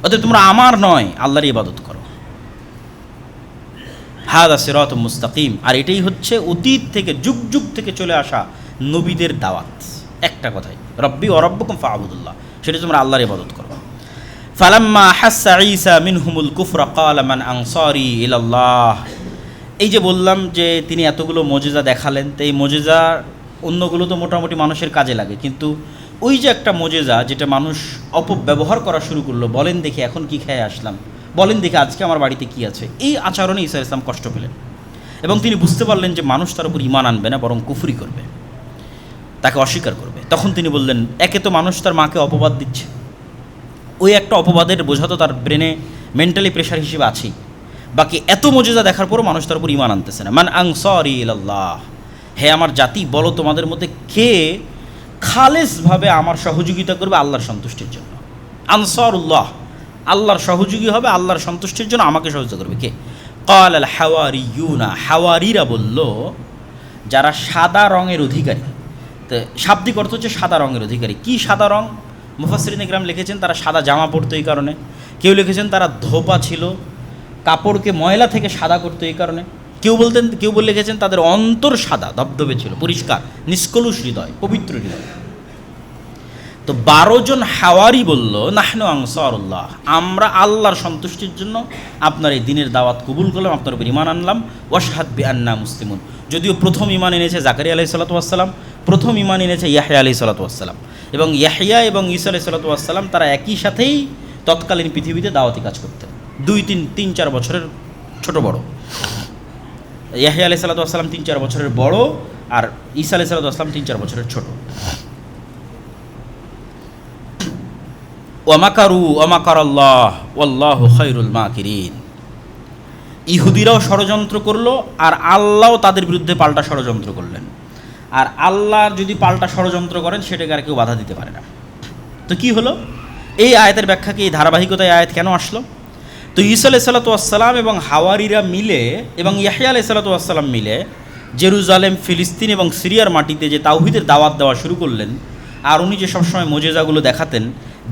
S1: অতএব তোমরা আমার নয়, আল্লাহরই ইবাদত করো। হাদা সিরাতুম মুস্তাকিম। আর এটাই হচ্ছে অতীত থেকে, যুগ যুগ থেকে চলে আসা নবীদের দাওয়াত। একটা কথাই, রব্বি ওয়া রব্বুকুম ফা'বুদুল্লাহ, সেটা তোমরা আল্লাহর ইবাদত করো। ফালাম্মা হাসসা ঈসা মিনহুমুল কুফরা ক্বালা মান আনসারি ইলাল্লাহ। এই যে বললাম যে তিনি এতগুলো মুজিজা দেখালেন, তো এই মুজিজা অন্যগুলো তো মোটামুটি মানুষের কাজে লাগে, কিন্তু ওই যে একটা মুজিজা যেটা মানুষ অপব্যবহার করা শুরু করলো, বলেন দেখি এখন কি খেয়ে আসলাম, বলেন দেখি আজকে আমার বাড়িতে কি আছে, এই আচরণে ঈসা ইসলাম কষ্ট পেলেন। এবং তিনি বুঝতে পারলেন যে মানুষ তার উপর ঈমান আনবে না, বরং কুফরি করবে, তাকে অস্বীকার করবে। তখন তিনি বললেন, একে তো মানুষ তার মাকে অপবাদ দিচ্ছে, ওই একটা অপবাদের বোঝা তো তার ব্রেনে মেন্টালি প্রেশার হিসেবে আছেই, বাকি এত মুজিজা দেখার পরও মানুষ তার উপর ঈমান আনতেছে না। মান আনসারি ইলাল্লাহ, হে আমার জাতি, বলো তোমাদের মধ্যে কে খালেসভাবে আমার সহযোগিতা করবে আল্লাহর সন্তুষ্টির জন্য। আনসারুল্লাহ, আল্লাহর সহযোগী হবে, আল্লাহর সন্তুষ্টির জন্য আমাকে সহযোগিতা করবে কে? ক্বাল আল হাওয়ারিয়ুনা, হাওয়ারিরা বলল যারা সাদা রঙের অধিকারী। তো শাব্দিক অর্থ হচ্ছে সাদা রঙের অধিকারী। কি সাদা রং? মুফাসসিরিন ইকরাম লিখেছেন তারা সাদা জামা পরতো এই কারণে, কেউ লিখেছেন তারা ধোপা ছিল, কাপড়কে ময়লা থেকে সাদা করতো এই কারণে, কেউ লিখেছেন তাদের অন্তর সাদা ধবধবে ছিল, পরিষ্কার, নিষ্কলুষ হৃদয়, পবিত্র হৃদয়। তো 12 জন হাওয়ারি বলল, নাহনু আনসারুল্লাহ, আমরা আল্লাহর সন্তুষ্টির জন্য আপনার এই দিনের দাওয়াত কবুল করলাম, আপনার উপর ঈমান আনলাম। ওয়াশহাদ বিআন্না মুসলিমুন, যদিও প্রথম ঈমান এনেছে জাকারিয়া আলাইহিস সালাতু ওয়াস সালাম, প্রথম ঈমান এনেছে ইয়াহইয়া আলাইহিস সালাতু ওয়াস সালাম, এবং ইয়াহইয়া এবং ঈসা আলাইহিস সালাতু ওয়াস সালাম তারা একই সাথেই তৎকালীন পৃথিবীতে দাওয়াতি কাজ করতেন, 2-3-4 বছরের ছোট বড়। ইয়াহইয়া আলাইহিস সালাতু ওয়াস সালাম 3-4 বছরের বড়, আর ঈসা আলাইহিস সালাতু ওয়াস সালাম 3-4 বছরের ছোট। ওয়ামাকারু ওয়ামাকারাল্লাহ ওয়াল্লাহু খায়রুল মাকিরিন। ইহুদিরাও ষড়যন্ত্র করলো, আর আল্লাহও তাদের বিরুদ্ধে পাল্টা ষড়যন্ত্র করলেন। আর আল্লাহ যদি পাল্টা ষড়যন্ত্র করেন সেটাকে আর কেউ বাধা দিতে পারে না। তো কি হলো? এই আয়াতের ব্যাখ্যা কি, এই ধারাবাহিকতায় আয়াত কেন আসলো? তো ঈসা আলাইহিসসালাম এবং হাওয়ারিরা মিলে এবং ইয়াহইয়া আলাইহিসসালাম মিলে জেরুজালেম, ফিলিস্তিন এবং সিরিয়ার মাটিতে যে তাওহীদের দাওয়াত দেওয়া শুরু করলেন, আর উনি যে সবসময় মোজেজাগুলো দেখাতেন,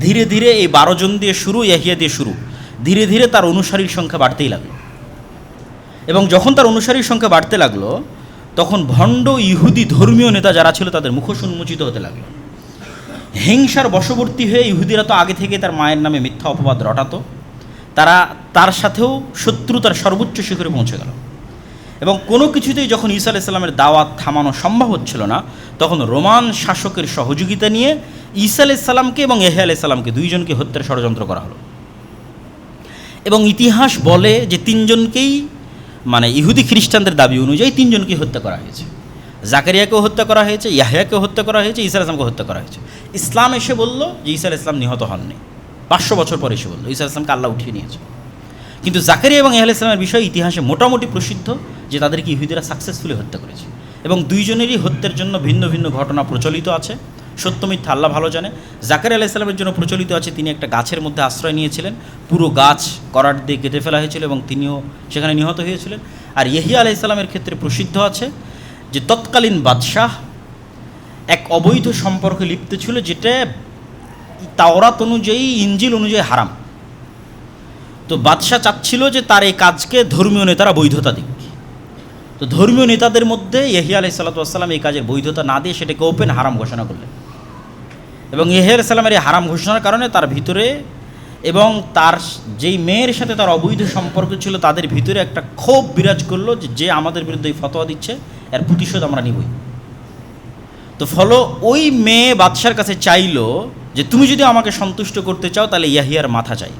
S1: ধীরে ধীরে এই 12 জন দিয়ে শুরু, ইয়াহইয়া দিয়ে শুরু, ধীরে ধীরে তার অনুসারীর সংখ্যা বাড়তেই লাগলো। এবং যখন তার অনুসারীর সংখ্যা বাড়তে লাগলো, তখন ভণ্ড ইহুদি ধর্মীয় নেতা যারা ছিল তাদের মুখোশ উন্মোচিত হতে লাগলো। হিংসার বশবর্তী হয়ে ইহুদিরা তো আগে থেকে তার মায়ের নামে মিথ্যা অপবাদ রটাতো, তারা তার সাথেও শত্রুতার সর্বোচ্চ শিখরে পৌঁছে গেল। এবং কোনো কিছুতেই যখন ঈসা আলাইহিস সালামের দাওয়াত থামানো সম্ভব হচ্ছিল না, তখন রোমান শাসকের সহযোগিতা নিয়ে ঈসা আলাইহিস সালামকে এবং ইয়াহইয়া আলাইহিস সালামকে দুইজনকে হত্যার ষড়যন্ত্র করা হলো। এবং ইতিহাস বলে যে তিনজনকেই, মানে ইহুদি খ্রিস্টানদের দাবি অনুযায়ী তিনজনকেই হত্যা করা হয়েছে। জাকারিয়াকেও হত্যা করা হয়েছে, ইয়াহইয়াকেও হত্যা করা হয়েছে, ঈসা আলাইহিস সালামকে হত্যা করা হয়েছে। ইসলাম এসে বলল যে ঈসা আলাইহিস সালাম নিহত হননি, 500 বছর পরে এসে বলল ঈসা আলাইহিস সালামকে আল্লাহ উঠিয়ে নিয়েছে। কিন্তু জাকারিয়া এবং ইয়াহইয়া আলাইহিস সালামের বিষয়ে ইতিহাসে মোটামুটি প্রসিদ্ধ যে তাদেরকে ইহুদিরা সাকসেসফুলি হত্যা করেছে। এবং দুইজনেরই হত্যার জন্য ভিন্ন ভিন্ন ঘটনা প্রচলিত আছে, সত্য মিথ্যা আল্লাহ ভালো জানে। জাকারিয়া আলাইহিস সালামের জন্য প্রচলিত আছে তিনি একটা গাছের মধ্যে আশ্রয় নিয়েছিলেন, পুরো গাছ করাট দিয়ে কেটে ফেলা হয়েছিল এবং তিনিও সেখানে নিহত হয়েছিলেন। আর ইয়াহইয়া আলাইহিস সালামের ক্ষেত্রে প্রসিদ্ধ আছে যে তৎকালীন বাদশাহ এক অবৈধ সম্পর্কে লিপ্ত ছিল, যেটা তাওরাত অনুযায়ী, ইনজিল অনুযায়ী হারাম। তো বাদশাহ চাচ্ছিল যে তার এই কাজকে ধর্মীয় নেতারা বৈধতা দিক। তো ধর্মীয় নেতাদের মধ্যে ইয়াহইয়া আলাইহিস সালাম এই কাজের বৈধতা না দিয়ে সেটাকে ওপেন হারাম ঘোষণা করলেন। এবং ইয়াহইয়া আলাইহিস সালামের এই হারাম ঘোষণার কারণে তার ভিতরে এবং তার যেই মেয়ের সাথে তার অবৈধ সম্পর্ক ছিল তাদের ভিতরে একটা ক্ষোভ বিরাজ করলো যে আমাদের বিরুদ্ধে এই ফতোয়া দিচ্ছে, এর প্রতিশোধ আমরা নিবই। তো ফলো ওই মেয়ে বাদশার কাছে চাইলো যে তুমি যদি আমাকে সন্তুষ্ট করতে চাও তাহলে ইয়াহইয়ার মাথা চাই,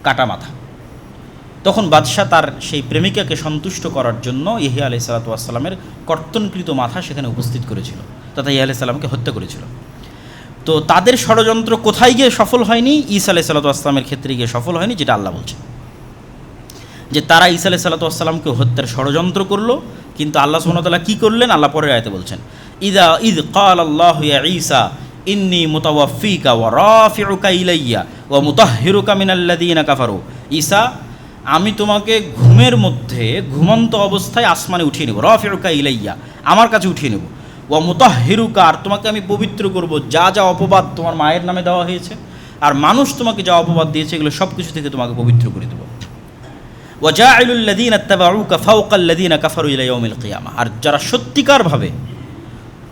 S1: কাটা মাথা। তখন বাদশাহ তার সেই প্রেমিকাকে সন্তুষ্ট করার জন্য ইয়াহইয়া আলাইহিস সালামের কর্তনকৃত মাথা সেখানে উপস্থিত করেছিল, তথা ইয়াহইয়া আলাইহিস সালামকে হত্যা করেছিল। তো তাদের ষড়যন্ত্র কোথায় গিয়ে সফল হয়নি? ঈসা আলাইহিস সালামের ক্ষেত্রে গিয়ে সফল হয়নি, যেটা আল্লাহ বলছে যে তারা ঈসা আলাইহিস সালামকে হত্যার ষড়যন্ত্র করলো। কিন্তু আল্লাহ সুবহানাহু ওয়া তাআলা কী করলেন? আল্লাহ পরের আয়াতে বলছেন, ইদ ক্বালাল্লাহু ইয়া ঈসা ইন্নী মুতাওয়াফফিকা ওয়া রাফিউকা ইলাইয়া ওয়া মুতাহহিরুকা মিনাল্লাযীনা কাফারু। ঈসা, আমি তোমাকে ঘুমের মধ্যে ঘুমন্ত অবস্থায় আসমানে উঠিয়ে নেব, রাফিউকা ইলাইয়া, আমার কাছে উঠিয়ে নেব, ওয়া মুতাহহিরুকা, আর তোমাকে আমি পবিত্র করব যা যা অপবাদ তোমার মায়ের নামে দেওয়া হয়েছে আর মানুষ তোমাকে যা অপবাদ দিয়েছে এগুলো সব কিছু থেকে তোমাকে পবিত্র করে দেব। ওয়া জাইলুল লাযীনা ইত্তাবাউকা ফাওকাল লাযীনা কাফারু ইলা ইয়াউমিল কিয়ামাহ, আর যারা সত্যিকারভাবে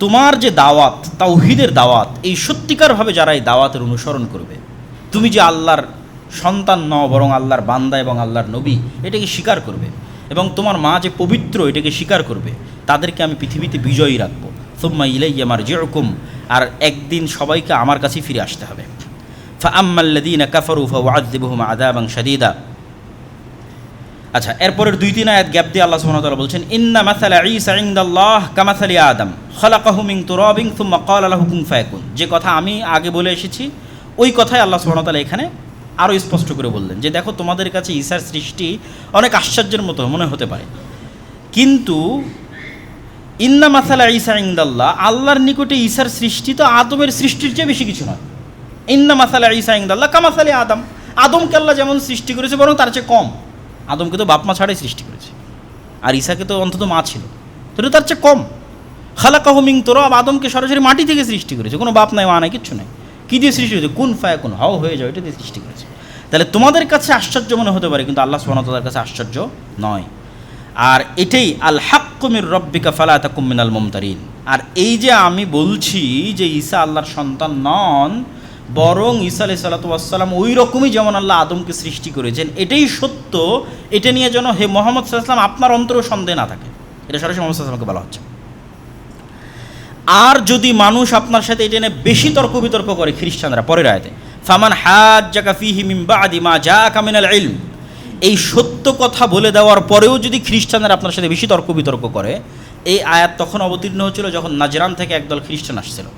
S1: তোমার যে দাওয়াত, তাওহীদের দাওয়াত, এই সত্যিকারভাবে যারা এই দাওয়াতের অনুসরণ করবে, তুমি যে আল্লাহর সন্তান নও বরং আল্লাহর বান্দা এবং আল্লাহর নবী, এটাকে স্বীকার করবে এবং তোমার মা যে পবিত্র এটাকে স্বীকার করবে, তাদেরকে আমি পৃথিবীতে বিজয়ী রাখবো। সুম্মা ইলাইয়া মারজিউকুম, আর একদিন সবাইকে আমার কাছেই ফিরে আসতে হবে। ফাআম্মাল্লাযীনা কাফারু ফাউআযযিবুহুম আযাবান শাদীদা। আচ্ছা, এরপরের 2-3 আয়াত গ্যাপ দিয়ে আল্লাহ সুবহানাহু ওয়া তাআলা বলছেন, ইন্না মাসালা ঈসা ইনদাল্লাহ কামাসালি আদম খালাকাহু মিন তুরাবিন সুম্মা ক্বালা লাহু কুন ফায়াকুন। যে কথা আমি আগে বলে এসেছি ওই কথাই আল্লাহ সুবহানাহু ওয়া তাআলা এখানে আরও স্পষ্ট করে বললেন যে দেখো, তোমাদের কাছে ঈসার সৃষ্টি অনেক আশ্চর্যের মতো মনে হতে পারে, কিন্তু ইন্না মাসালা ঈসা ইনদাল্লাহ, আল্লাহর নিকটে ঈসার সৃষ্টি তো আদমের সৃষ্টির চেয়ে বেশি কিছু নয়। ইন্না মাসালা ঈসা ইনদাল্লাহ কামাসালি আদম, আদমকে আল্লাহ যেমন সৃষ্টি করেছে বরং তার চেয়ে কম। আদমকে তো বাপ মা ছাড়াই সৃষ্টি করেছে, আর ঈসাকে তো অন্তত মা ছিল, তো তার চেয়ে কম। খালাকাহু মিন তুরাব, আদমকে সরাসরি মাটি থেকে সৃষ্টি করেছে, কোনো বাপ নাই মা নাই কিচ্ছু নাই। কী দিয়ে সৃষ্টি হয়েছে? কুন ফায়াকুন, হাও হয়ে যাও, এটা দিয়ে সৃষ্টি করেছে। তাহলে তোমাদের কাছে আশ্চর্য মনে হতে পারে, কিন্তু আল্লাহ সুবহানাহু ওয়া তাআলার কাছে আশ্চর্য নয়। আর এটাই আল হাক্কু মির রাব্বিকা ফালা তাকুম মিনাল মুমতারিন। আর এই যে আমি বলছি যে ঈসা আল্লাহর সন্তান নন, বরং ঈসা আলাইহিস সালাম ওই রকমই যেমন আল্লাহ আদমকে সৃষ্টি করেছেন, এটাই সত্য। এটা নিয়ে যেন হে মুহাম্মদ সাল্লাল্লাহু আলাইহি ওয়াসাল্লাম আপনার অন্তরেও সন্দেহ না থাকে, এটা সরাসরি মুহাম্মদ সাল্লাল্লাহু আলাইহি ওয়াসাল্লামকে বলা হচ্ছে। আর যদি মানুষ আপনার সাথে এটা নিয়ে বেশি তর্ক বিতর্ক করে, খ্রিস্টানরা পরের আয়াতে, ফামান হাজ্জাকা ফীহি মিন বাদি মা জাআকা মিনাল ইলম, এই সত্য কথা বলে দেওয়ার পরেও যদি খ্রিস্টানরা আপনার সাথে বেশি তর্ক বিতর্ক করে, এই আয়াত তখন অবতীর্ণ হচ্ছিল যখন নাজরান থেকে একদল খ্রিস্টান আসছিল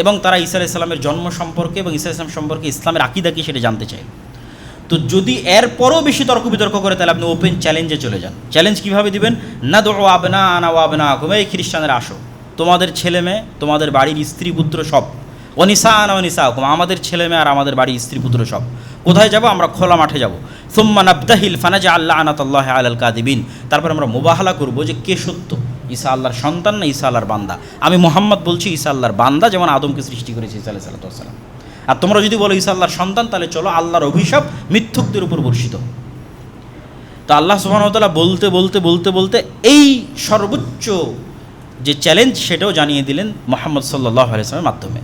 S1: এবং তারা ঈসা আলাইহিস সালামের জন্ম সম্পর্কে এবং ঈসা আলাইহিস সালাম সম্পর্কে ইসলামের আকীদা কি সেটা জানতে চাইল। তো যদি এরপরও বেশি তর্ক বিতর্ক করে তাহলে আপনি ওপেন চ্যালেঞ্জে চলে যান। চ্যালেঞ্জ কীভাবে দিবেন? নাদউ আবনাআনা ওয়া আবনাআকুম, এই খ্রিস্টানরা আসো, তোমাদের ছেলে মেয়ে, তোমাদের বাড়ির স্ত্রী পুত্র সব, ওয়া নিসাআনা ওয়া নিসাআকুম, আমাদের ছেলে মেয়ে আর আমাদের বাড়ির স্ত্রী পুত্র সব, কোথায় যাব? আমরা খোলা মাঠে যাব। সুম্মা নাবতাহিল ফানাজআল লা'নাতাল্লাহি আলাল কাযিবিন, তারপর আমরা মুবাহালা করব যে কে সত্য, ঈসা আল্লাহর সন্তান না ঈসা আল্লাহর বান্দা। আমি মুহাম্মদ বলছি ঈসা আল্লাহর বান্দা, যেমন আদমকে সৃষ্টি করেছে ঈসা আলাইহিস সালাতু ওয়াস সালাম। আর তোমরা যদি বলো ঈসা আল্লাহর সন্তান, তাহলে চলো আল্লাহর অভিশাপ মিথ্যুকদের উপর বর্ষিত। তো আল্লাহ সুবহানাহু ওয়া তাআলা বলতে বলতে বলতে বলতে এই সর্বোচ্চ যে চ্যালেঞ্জ সেটাও জানিয়ে দিলেন মুহাম্মদ সাল্লাল্লাহু আলাইহি ওয়াসাল্লামের মাধ্যমে।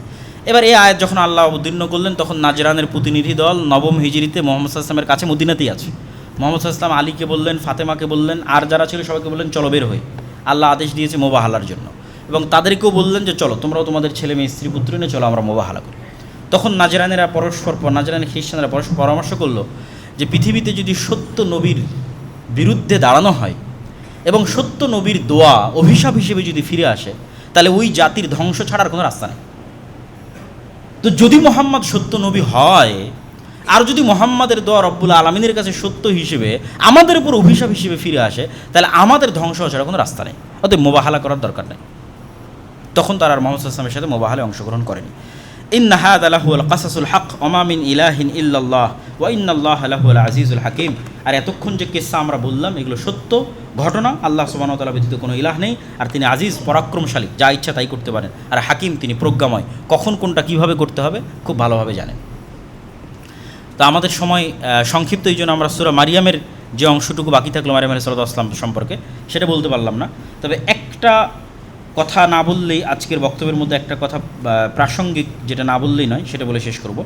S1: এবার এই আয়াত যখন আল্লাহ অবতীর্ণ করলেন, তখন নাজরানের প্রতিনিধি দল নবম হিজরিতে মুহাম্মদ সাল্লাল্লাহু আলাইহি ওয়াসাল্লামের কাছে মদিনাতেই আছে। মুহাম্মদ সাল্লাল্লাহু আলাইহি ওয়াসাল্লাম আলীকে বললেন, ফাতেমাকে বললেন, আর যারা ছিল সবাইকে বললেন চলো বের হয়ে, আল্লাহ আদেশ দিয়েছে মুবাহালার জন্য। এবং তাদেরকেও বললেন যে চলো তোমরাও তোমাদের ছেলে মেয়ে স্ত্রী পুত্র নিয়ে চলো আমরা মুবাহালা করি। তখন নাজরানের খ্রিস্টানরা পরস্পর পরামর্শ করলো যে পৃথিবীতে যদি সত্য নবীর বিরুদ্ধে দাঁড়ানো হয় এবং সত্য নবীর দোয়া অভিশাপ হিসেবে যদি ফিরে আসে, তাহলে ওই জাতির ধ্বংস ছাড়ার কোনো রাস্তা নেই। তো যদি মোহাম্মদ সত্য নবী হয়, আর যদি মোহাম্মদের দোয়া রব্বুল আলমিনের কাছে সত্য হিসেবে আমাদের উপর অভিশাপ হিসেবে ফিরে আসে, তাহলে আমাদের ধ্বংস ছাড়া কোনো রাস্তা নেই, অতএব মোবাহালা করার দরকার নেই। তখন তারা আর মুহাম্মদ সাল্লাল্লাহু আলাইহি ওয়াসাল্লামের সাথে মোবাহালায় অংশগ্রহণ করেনি। ইন্না হাযা লাহুল কাসাসুল হক ওয়া মা মিন ইলাহিন ইল্লাল্লাহ ওয়া ইন্নাল্লাহা লাহুল আজিজুল হাকিম। আর এতক্ষণ যে কিসসা আমরা বললাম এগুলো সত্য ঘটনা, আল্লাহ সুবহানাহু ওয়া তাআলা ব্যতীত কোনো ইলাহ নেই, আর তিনি আজিজ পরাক্রমশালী, যা ইচ্ছা তাই করতে পারেন, আর হাকিম তিনি প্রজ্ঞাময়, কখন কোনটা কীভাবে করতে হবে খুব ভালোভাবে জানেন। তো আমাদের সময় সংক্ষিপ্ত, এই জন্য আমরা সূরা মারিয়ামের যে অংশটুকু বাকি থাকলো মারিয়াম আলাইহিস সালাম সম্পর্কে সেটা বলতে পারলাম না। তবে একটা কথা না বললেই, আজকের বক্তব্যের মধ্যে একটা কথা প্রাসঙ্গিক, যেটা না বললেই নয়, সেটা বলে শেষ করব।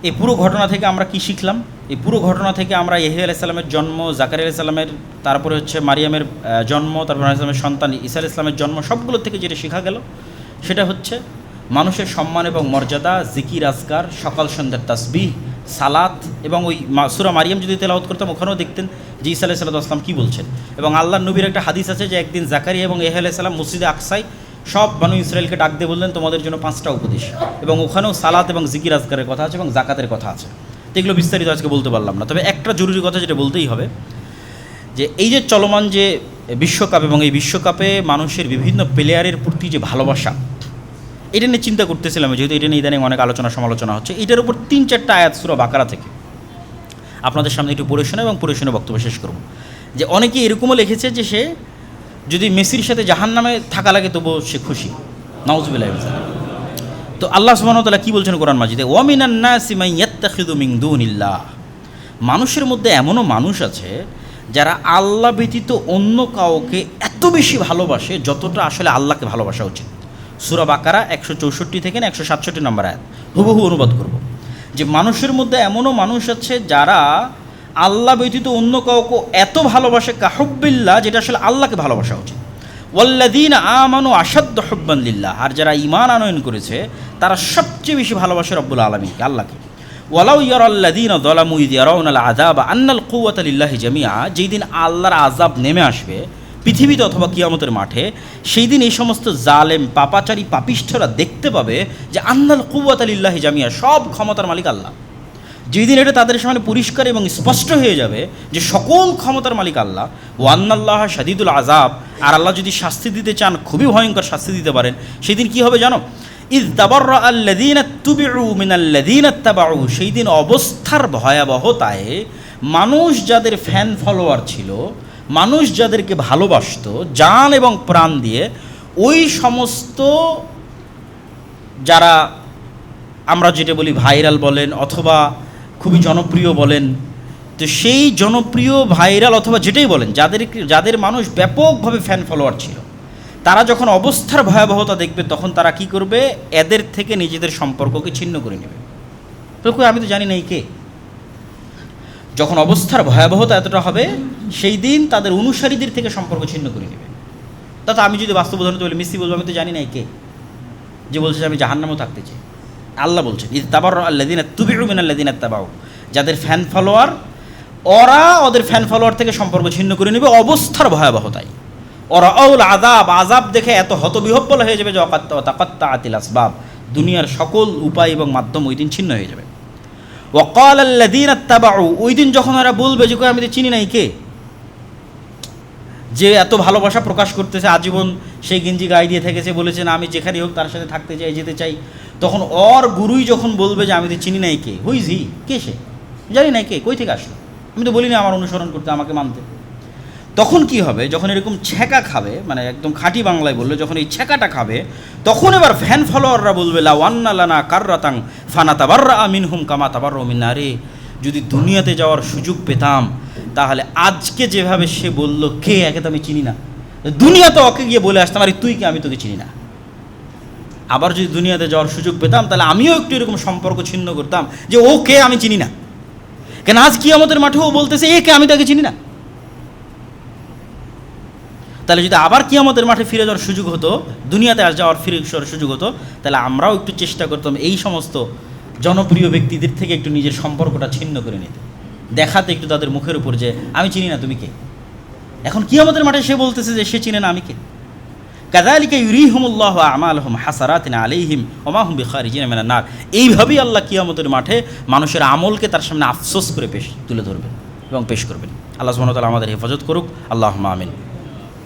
S1: এই পুরো ঘটনা থেকে আমরা কি শিখলাম? এই পুরো ঘটনা থেকে আমরা ইয়াহইয়া আলাইহিস সালামের জন্ম, জাকারিয়া আলাইহিস সালামের, তারপরে হচ্ছে মারিয়ামের জন্ম, তারপর আলাইহিস সালামের সন্তান ঈসা আলাইহিস সালামের জন্ম, সবগুলো থেকে যেটা শেখা গেল সেটা হচ্ছে মানুষের সম্মান এবং মর্যাদা, জিকির আজকার, সকাল সন্ধ্যার তাসবিহ, সালাত, এবং ওই সূরা মারিয়াম যদি তেলাওয়াত করতাম ওখানেও দেখতেন যে ঈসা আলাইহিস সালাম কী বলছেন। এবং আল্লাহর নবীর একটা হাদিস আছে যে একদিন জাকারিয়া এবং ইয়াহইয়া আলাইহিস সালাম মসজিদে আকসায় সব বানু ইসরায়েলকে ডাক দিয়ে বললেন তোমাদের জন্য 5টা উপদেশ, এবং ওখানেও সালাত এবং জিকির আজকারের কথা আছে এবং জাকাতের কথা আছে। তো এগুলো বিস্তারিত আজকে বলতে পারলাম না, তবে একটা জরুরি কথা যেটা বলতেই হবে, যে এই যে চলমান যে বিশ্বকাপ, এবং এই বিশ্বকাপে মানুষের বিভিন্ন প্লেয়ারের প্রতি যে ভালোবাসা, এটা নিয়ে চিন্তা করতেছিলাম, যেহেতু এটা নিয়ে ইদানিং অনেক আলোচনা সমালোচনা হচ্ছে। এটার উপর 3-4টা আয়াত সূরা বাকারা থেকে আপনাদের সামনে একটু পড়ে শোনা এবং পড়ে শুনে বক্তব্য শেষ করব। যে অনেকে এরকমও লিখেছে যে সে যদি মেসির সাথে জাহান্নামে থাকা লাগে তবুও সে খুশি, নাউযুবিল্লাহি মিন যালিক। তো আল্লাহ সুবহানাহু ওয়া তাআলা কী বলছেন কোরআন মাজিদে? ওয়া মিনান নাসি মান ইয়াত্তাখিযু মিন দুনিল্লাহ, মানুষের মধ্যে এমনও মানুষ আছে যারা আল্লাহ ব্যতীত অন্য কাউকে এত বেশি ভালোবাসে যতটা আসলে আল্লাহকে ভালোবাসা উচিত। সূরা বাকারা 164 থেকে 167 নম্বর আয়াত হুবহু অনুবাদ করব। যে মানুষের মধ্যে এমনও মানুষ আছে যারা আল্লাহ ব্যতীত অন্য কাউকে এত ভালোবাসে কাহুব্বিল্লাহ, যেটা আসলে আল্লাহকে ভালোবাসা উচিত। ওয়াল্লাযীনা আমানু আশাদ্দু হুব্বান লিল্লাহ, আর যারা ঈমান আনয়ন করেছে তারা সবচেয়ে বেশি ভালোবাসে রব্বুল আলামিনকে, আল্লাহকে। ওয়ালাউ ইয়ারাল্লাযীনা যালামু ইয ইয়ারাউনাল আযাবা আন্নাল কুওয়াতা লিল্লাহি জামিআ, যেই দিন আল্লাহর আযাব নেমে আসবে পৃথিবীতে অথবা কিয়ামতের মাঠে, সেই দিন এই সমস্ত জালেম পাপাচারী পাপিষ্ঠরা দেখতে পাবে যে আন্নাল কুওয়াতা লিল্লাহি জামিআ, সব ক্ষমতার মালিক আল্লাহ। যেই দিন এটা তাদের সামনে পরিষ্কার এবং স্পষ্ট হয়ে যাবে যে সকল ক্ষমতার মালিক আল্লাহ। ওয়ান্নাল্লাহ শাদীদুল আযাব, আর আল্লাহ যদি শাস্তি দিতে চান খুবই ভয়ঙ্কর শাস্তি দিতে পারেন। সেই দিন কী হবে জানো? ইয তাবাররা আল্লাযীনা তুবিউ মিনাল্লাযীনা ইত্তাবাউ, সেই দিন অবস্থার ভয়াবহতায় মানুষ যাদের ফ্যান ফলোয়ার ছিল, মানুষ যাদেরকে ভালোবাসত জান এবং প্রাণ দিয়ে, ওই সমস্ত যারা আমরা যেটা বলি ভাইরাল বলেন অথবা খুবই জনপ্রিয় বলেন, তো সেই জনপ্রিয় ভাইরাল অথবা যেটাই বলেন, যাদের মানুষ ব্যাপকভাবে ফ্যান ফলোয়ার ছিল, তারা যখন অবস্থার ভয়াবহতা দেখবে তখন তারা কি করবে? এদের থেকে নিজেদের সম্পর্ককে ছিন্ন করে নেবে। তো আমি তো জানি না এই কে। যখন অবস্থার ভয়াবহতা এতটা হবে, সেই দিন তাদের অনুসারীদের থেকে সম্পর্ক ছিন্ন করে নেবে। তা আমি যদি বাস্তব উদাহরণ বলি, মিস্ত্রি বলবো আমি তো জানি না এই কে, যে বলছে আমি জাহান্নামেও থাকতে চাই। আল্লাহ বলছেন ইয তাবাররা আল্লাযীনা তুবিউ মিনাল্লাযীনা ইত্তাবাউ, যাদের ফ্যান ফলোয়ার, ওরা ওদের ফ্যান ফলোয়ার থেকে সম্পর্ক ছিন্ন করে নেবে অবস্থার ভয়াবহতায়। ওরা আউল আযাব, আযাব দেখে এত হতবিহব্বল হয়ে যাবে যে তাকাত্তাআতিল আসবাব, দুনিয়ার সকল উপায় এবং মাধ্যম ওই দিন ছিন্ন হয়ে যাবে। ওয়াকাল আল্লাযীনা ইত্তাবাউ, ওই দিন যখন ওরা বলবে যে আমি তো চিনি নাই কে, যে এত ভালোবাসা প্রকাশ করতেছে, আজীবন সেই গেঞ্জি গায়ে দিয়ে থেকেছে, বলেছে না আমি যেখানেই হোক তার সাথে থাকতে চাই, যেতে চাই, তখন ওর গুরুই যখন বলবে যে আমি তো চিনি নাই কে, হুইজ হি, কে সে, জানি নাই কে, কই থেকে আসলো, আমি তো বলি না আমার অনুসরণ করতে, আমাকে মানতে। তখন কি হবে, যখন এরকম ছ্যাঁকা খাবে, মানে একদম খাঁটি বাংলায় বললে যখন এই ছ্যাঁকাটা খাবে, তখন এবার ফ্যান ফলোয়াররা বলবে লা ওয়ান্না লানা কাররাতাং ফানা তাবাররা মিনহুম কামা তাবাররা মিন্না। রে, যদি দুনিয়াতে যাওয়ার সুযোগ পেতাম তাহলে আজকে যেভাবে সে বলল কে, একে তো আমি চিনি না, দুনিয়াতে ওকে গিয়ে বলে আসতাম আরে তুই কে, আমি তোকে চিনি না। আবার যদি দুনিয়াতে যাওয়ার সুযোগ পেতাম তাহলে আমিও একটু এরকম সম্পর্ক ছিন্ন করতাম যে ও কে আমি চিনি না, কেন আজ কিয়ামতের মাঠেও বলতেছে এ কে, আমি তাকে চিনি না। তাহলে যদি আবার কিয়ামতের মাঠে ফিরে যাওয়ার সুযোগ হতো, দুনিয়াতে যাওয়ার ফিরে যাওয়ার সুযোগ হতো, তাহলে আমরাও একটু চেষ্টা করতাম এই সমস্ত জনপ্রিয় ব্যক্তিদের থেকে একটু নিজের সম্পর্কটা ছিন্ন করে নিতে, দেখাতে একটু তাদের মুখের উপর যে আমি চিনি না তুমি কে। এখন কিয়ামতের মাঠে সে বলতেছে যে সে চিনে না আমি কে। কাযালিকা ইউরিহিমুল্লাহু আমালহুম হাসারাতিন আলাইহিম ওয়া মা হুম বিখারিজিন মিনান নার। এইভাবেই আল্লাহ কিয়ামতের মাঠে মানুষের আমলকে তার সামনে আফসোস করে তুলে ধরবেন এবং পেশ করবেন। আল্লাহ সুবহানাহু ওয়া তাআলা আমাদের হেফাজত করুক, আল্লাহুম্মা আমিন।